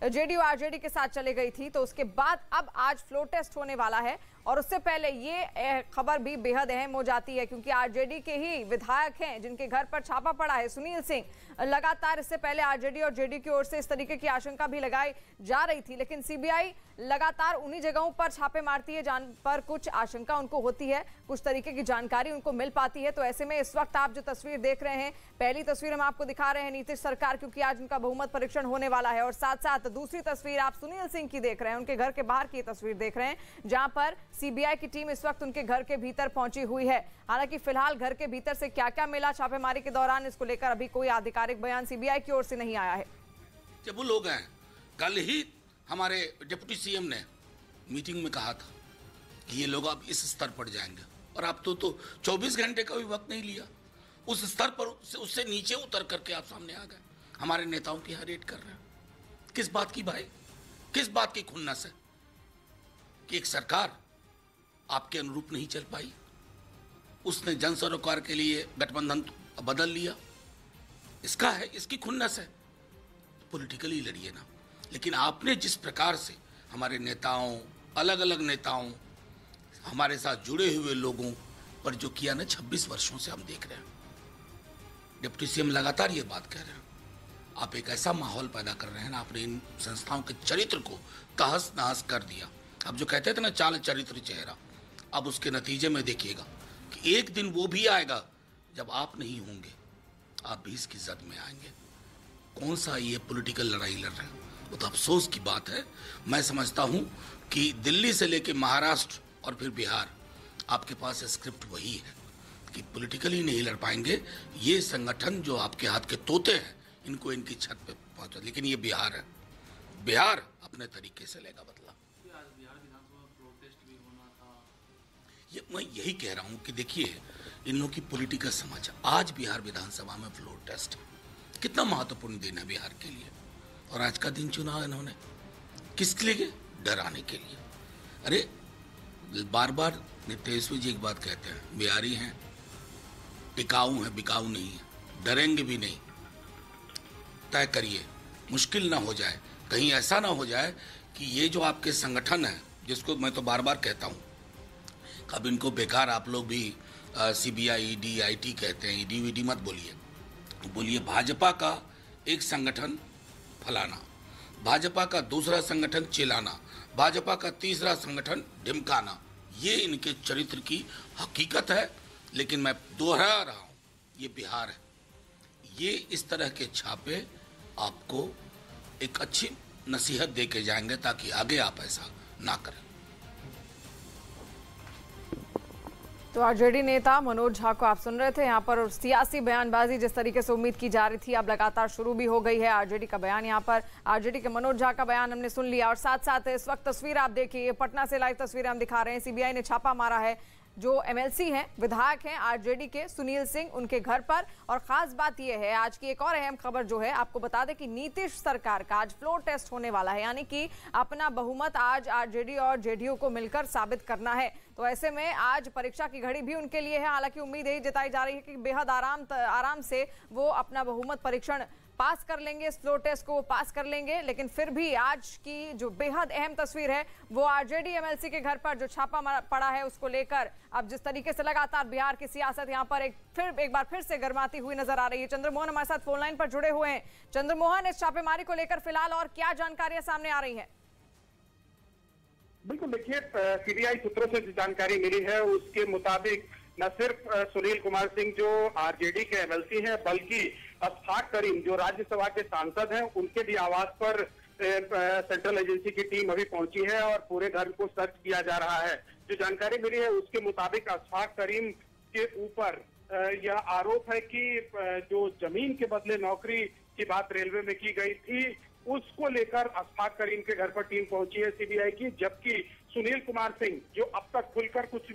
जेडीयू आरजेडी के साथ चले गई थी, तो उसके बाद अब आज फ्लोर टेस्ट होने वाला है। और उससे पहले ये खबर भी बेहद अहम हो जाती है, क्योंकि आरजेडी के ही विधायक हैं जिनके घर पर छापा पड़ा है, सुनील सिंह। लगातार इससे पहले आरजेडी और जेडीयू की ओर से इस तरीके की आशंका भी लगाई जा रही थी, लेकिन सीबीआई लगातार उन्हीं जगहों पर छापे मारती है जहां पर कुछ आशंका उनको होती है, कुछ तरीके की जानकारी उनको मिल पाती है। तो ऐसे में इस वक्त आप जो तस्वीर देख रहे हैं, पहली तस्वीर हम आपको दिखा रहे हैं नीतीश सरकार, क्योंकि आज उनका बहुमत परीक्षण होने वाला है। और साथ साथ दूसरी तस्वीर आप सुनील सिंह की देख रहे हैं, उनके घर के बाहर की तस्वीर देख रहे हैं, जहां पर सीबीआई की टीम इस वक्त उनके घर के भीतर पहुंची हुई है। हालांकि फिलहाल घर के भीतर से क्या क्या मिला छापेमारी के दौरान, इसको लेकर अभी कोई आधिकारिक बयान सीबीआई की ओर से नहीं आया है। जब वो लोग हैं, कल ही हमारे डिप्टी सीएम ने मीटिंग में कहा था कि ये लोग अब इस स्तर पर जाएंगे, और आप तो 24 घंटे का भी वक्त नहीं लिया, उस स्तर पर उससे नीचे उतर करके आप सामने आ गए। हमारे नेताओं की यहाँ रेड कर रहे हैं। किस बात की भाई, किस बात की खुन्नस है कि एक सरकार आपके अनुरूप नहीं चल पाई, उसने जन सरोकार के लिए गठबंधन बदल लिया, इसका है, इसकी खुन्नस है। पॉलिटिकली लड़िए ना, लेकिन आपने जिस प्रकार से हमारे नेताओं, अलग अलग नेताओं, हमारे साथ जुड़े हुए लोगों पर जो किया ना 26 वर्षों से हम देख रहे हैं। डिप्टी सीएम लगातार ये बात कह रहे हैं, आप एक ऐसा माहौल पैदा कर रहे हैं ना, आपने इन संस्थाओं के चरित्र को तहस नहस कर दिया। अब जो कहते थे ना चाल चरित्र चेहरा, अब उसके नतीजे में देखिएगा कि एक दिन वो भी आएगा जब आप नहीं होंगे, आप भी इसकी जद में आएंगे। कौन सा ये पॉलिटिकल लड़ाई लड़ रहे हैं, वो तो अफसोस की बात है। मैं समझता हूं कि दिल्ली से लेकर महाराष्ट्र और फिर बिहार, आपके पास स्क्रिप्ट वही है कि पॉलिटिकली नहीं लड़ पाएंगे। ये संगठन जो आपके हाथ के तोते हैं, इनको इनकी छत पे पहुंचा, लेकिन ये बिहार है, बिहार अपने तरीके से लेगा बदला। ये मैं यही कह रहा हूं कि देखिए, इन लोगों की पॉलिटिकल समझ, आज बिहार विधानसभा में फ्लोर टेस्ट कितना महत्वपूर्ण दिन है बिहार के लिए, और आज का दिन चुना इन्होंने किसके लिए? डराने के लिए। अरे बार बार तेजस्वी जी एक बात कहते हैं, बिहारी हैं, टिकाऊ हैं, बिकाऊ नहीं है, डरेंगे भी नहीं। तय करिए, मुश्किल ना हो जाए, कहीं ऐसा ना हो जाए कि ये जो आपके संगठन है, जिसको मैं तो बार बार कहता हूँ, अब इनको बेकार आप लोग भी सीबीआई, ईडी, आईटी कहते हैं, ईडी वीडी मत बोलिए, बोलिए भाजपा का एक संगठन फलाना, भाजपा का दूसरा संगठन चिलाना, भाजपा का तीसरा संगठन ढिमकाना। ये इनके चरित्र की हकीकत है। लेकिन मैं दोहरा रहा हूँ, ये बिहार है, ये इस तरह के छापे आपको एक अच्छी नसीहत दे के जाएंगे ताकि आगे आप ऐसा ना करें। तो आरजेडी नेता मनोज झा को आप सुन रहे थे यहाँ पर, और सियासी बयानबाजी जिस तरीके से उम्मीद की जा रही थी अब लगातार शुरू भी हो गई है। आरजेडी का बयान, यहाँ पर आरजेडी के मनोज झा का बयान हमने सुन लिया। और साथ साथ इस वक्त तस्वीर आप देखिए, पटना से लाइव तस्वीरें हम दिखा रहे हैं। सीबीआई ने छापा मारा है, जो एमएलसी हैं, विधायक हैं आरजेडी के सुनील सिंह, उनके घर पर। और खास बात यह है, आज की एक और अहम खबर जो है आपको बता दें कि नीतीश सरकार का आज फ्लोर टेस्ट होने वाला है, यानी कि अपना बहुमत आज आरजेडी और जेडीयू को मिलकर साबित करना है। तो ऐसे में आज परीक्षा की घड़ी भी उनके लिए है। हालांकि उम्मीद यही जताई जा रही है कि बेहद आराम से वो अपना बहुमत परीक्षण पास कर लेंगे, इस फ्लोर टेस्ट को वो पास कर लेंगे। लेकिन फिर भी आज की जो बेहद अहम तस्वीर है वो आरजेडी एमएलसी के घर पर जो छापा पड़ा है उसको लेकर अब जिस तरीके से लगातार बिहार की सियासत यहाँ पर एक बार फिर से गर्माती हुई नजर आ रही है। चंद्रमोहन हमारे साथ फोन लाइन पर जुड़े हुए हैं। चंद्रमोहन, इस छापेमारी को लेकर फिलहाल और क्या जानकारियां सामने आ रही है? बिल्कुल, देखिए सीबीआई सूत्रों से जो जानकारी मिली है उसके मुताबिक न सिर्फ सुनील कुमार सिंह जो आरजेडी के एमएलसी हैं, बल्कि अशफाक करीम जो राज्यसभा के सांसद हैं, उनके भी आवास पर सेंट्रल एजेंसी की टीम अभी पहुंची है और पूरे घर को सर्च किया जा रहा है। जो जानकारी मिली है उसके मुताबिक अशफाक करीम के ऊपर यह आरोप है कि जो जमीन के बदले नौकरी की बात रेलवे में की गई थी, उसको लेकर अशफाक करीम के घर पर टीम पहुंची है सीबीआई की। जबकि सुनील कुमार सिंह जो अब तक खुलकर कुछ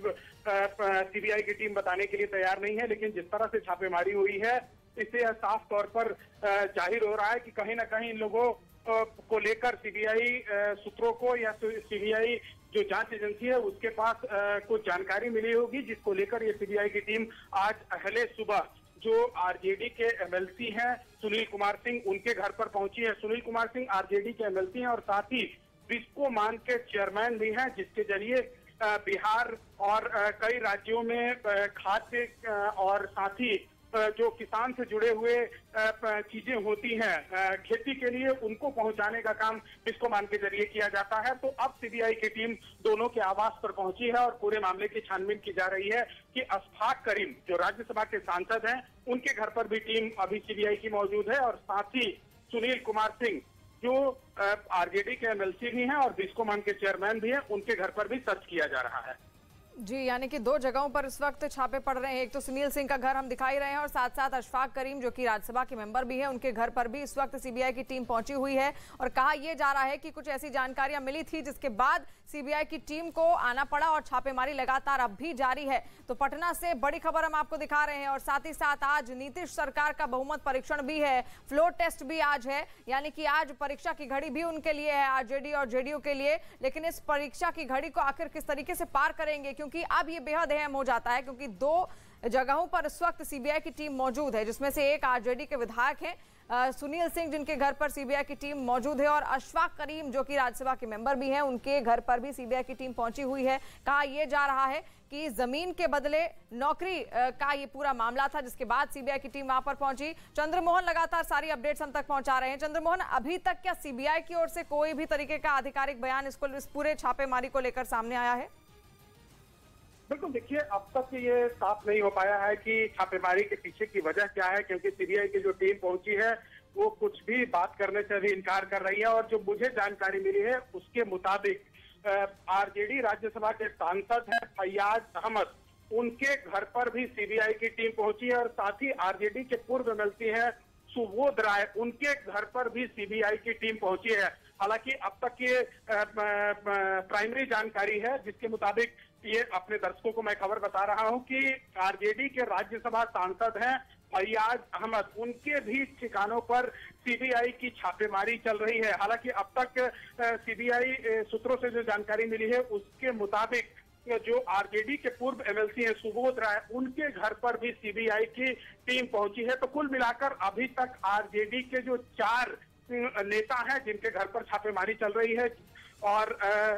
सीबीआई की टीम बताने के लिए तैयार नहीं है, लेकिन जिस तरह से छापेमारी हुई है इससे यह साफ तौर पर जाहिर हो रहा है कि कहीं ना कहीं इन लोगों को लेकर सीबीआई सूत्रों को या सीबीआई जो जांच एजेंसी है उसके पास कुछ जानकारी मिली होगी, जिसको लेकर ये सीबीआई की टीम आज अहले सुबह जो आरजेडी के एमएलसी हैं सुनील कुमार सिंह, उनके घर पर पहुंची है। सुनील कुमार सिंह आरजेडी के एमएलसी हैं और साथ ही बिस्कोमान के चेयरमैन भी हैं, जिसके जरिए बिहार और कई राज्यों में खाद्य और साथ ही जो किसान से जुड़े हुए चीजें होती हैं खेती के लिए, उनको पहुंचाने का काम बिस्कोमान के जरिए किया जाता है। तो अब सीबीआई की टीम दोनों के आवास पर पहुंची है और पूरे मामले की छानबीन की जा रही है कि अशफाक करीम जो राज्यसभा के सांसद हैं, उनके घर पर भी टीम अभी सीबीआई की मौजूद है और साथ ही सुनील कुमार सिंह जो आरजेडी के एमएलसी भी हैं और बिस्कोमान के चेयरमैन भी हैं, उनके घर पर भी सर्च किया जा रहा है। जी, यानी कि 2 जगहों पर इस वक्त छापे पड़ रहे हैं। एक तो सुनील सिंह का घर हम दिखाई रहे हैं और साथ साथ अशफाक करीम जो कि राज्यसभा के मेंबर भी हैं, उनके घर पर भी इस वक्त सीबीआई की टीम पहुंची हुई है। और कहा यह जा रहा है कि कुछ ऐसी जानकारियां मिली थी जिसके बाद सीबीआई की टीम को आना पड़ा और छापेमारी लगातार अब भी जारी है। तो पटना से बड़ी खबर हम आपको दिखा रहे हैं और साथ ही साथ आज नीतीश सरकार का बहुमत परीक्षण भी है, फ्लोर टेस्ट भी आज है, यानी कि आज परीक्षा की घड़ी भी उनके लिए है, आरजेडी और जेडीयू के लिए। लेकिन इस परीक्षा की घड़ी को आखिर किस तरीके से पार करेंगे, क्योंकि अब ये बेहद अहम हो जाता है, क्योंकि 2 जगहों पर इस वक्त सीबीआई की टीम मौजूद है, जिसमें से एक आरजेडी के विधायक हैं सुनील सिंह, जिनके घर पर सीबीआई की टीम मौजूद है, और अशफाक करीम जो कि राज्यसभा के मेंबर भी हैं, उनके घर पर भी सीबीआई की टीम पहुंची हुई है। कहा यह जा रहा है कि जमीन के बदले नौकरी का ये पूरा मामला था, जिसके बाद सीबीआई की टीम वहां पर पहुंची। चंद्रमोहन लगातार सारी अपडेट्स हम तक पहुंचा रहे हैं। चंद्रमोहन, अभी तक क्या सीबीआई की ओर से कोई भी तरीके का आधिकारिक बयान इस पूरे छापेमारी को लेकर सामने आया है? बिल्कुल, देखिए अब तक ये साफ नहीं हो पाया है कि छापेमारी के पीछे की वजह क्या है, क्योंकि सीबीआई की जो टीम पहुंची है वो कुछ भी बात करने से भी इनकार कर रही है। और जो मुझे जानकारी मिली है उसके मुताबिक आरजेडी राज्यसभा के सांसद हैं फैयाज अहमद, उनके घर पर भी सीबीआई की टीम पहुंची है और साथ ही आरजेडी के पूर्व एमएलसी हैं सुबोध राय, उनके घर पर भी सीबीआई की टीम पहुंची है। हालांकि अब तक ये प्राइमरी जानकारी है, जिसके मुताबिक ये अपने दर्शकों को मैं खबर बता रहा हूं कि आरजेडी के राज्यसभा सांसद हैं फैयाज अहमद, उनके भी ठिकानों पर सीबीआई की छापेमारी चल रही है। हालांकि अब तक सीबीआई सूत्रों से जो जानकारी मिली है उसके मुताबिक जो आरजेडी के पूर्व एमएलसी हैं सुबोध राय, उनके घर पर भी सीबीआई की टीम पहुंची है। तो कुल मिलाकर अभी तक आरजेडी के जो 4 नेता हैं जिनके घर पर छापेमारी चल रही है, और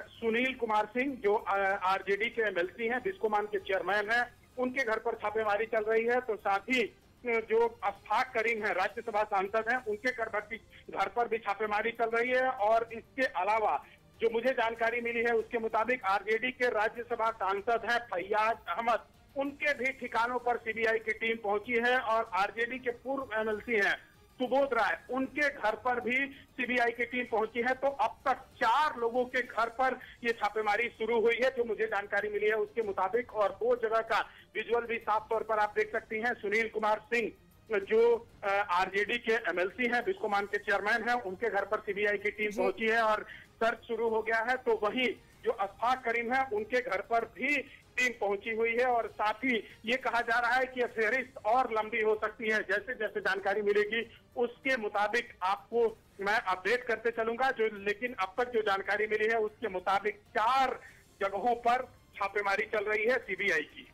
सुनील कुमार सिंह जो आरजेडी के एमएलसी हैं, बिस्कोमान के चेयरमैन हैं, उनके घर पर छापेमारी चल रही है। तो साथ ही जो अशफाक करीम है राज्यसभा सांसद हैं, उनके घर पर भी छापेमारी चल रही है। और इसके अलावा जो मुझे जानकारी मिली है उसके मुताबिक आरजेडी के राज्यसभा सांसद हैं फैयाज अहमद, उनके भी ठिकानों पर सीबीआई की टीम पहुंची है। और आरजेडी के पूर्व एमएलसी हैं सुबोध राय, उनके घर पर भी सीबीआई की टीम पहुंची है। तो अब तक 4 लोगों के घर पर ये छापेमारी शुरू हुई है, जो मुझे जानकारी मिली है उसके मुताबिक। और 2 जगह का विजुअल भी साफ तौर पर आप देख सकती हैं। सुनील कुमार सिंह जो आरजेडी के एमएलसी हैं, बिस्कोमान के चेयरमैन हैं, उनके घर पर सीबीआई की टीम पहुंची है और सर्च शुरू हो गया है। तो वहीं जो अशफाक करीम है उनके घर पर भी टीम पहुंची हुई है। और साथ ही ये कहा जा रहा है कि यह फहरिस्त और लंबी हो सकती है। जैसे जैसे जानकारी मिलेगी उसके मुताबिक आपको मैं अपडेट करते चलूंगा। लेकिन अब तक जो जानकारी मिली है उसके मुताबिक 4 जगहों पर छापेमारी चल रही है सीबीआई की।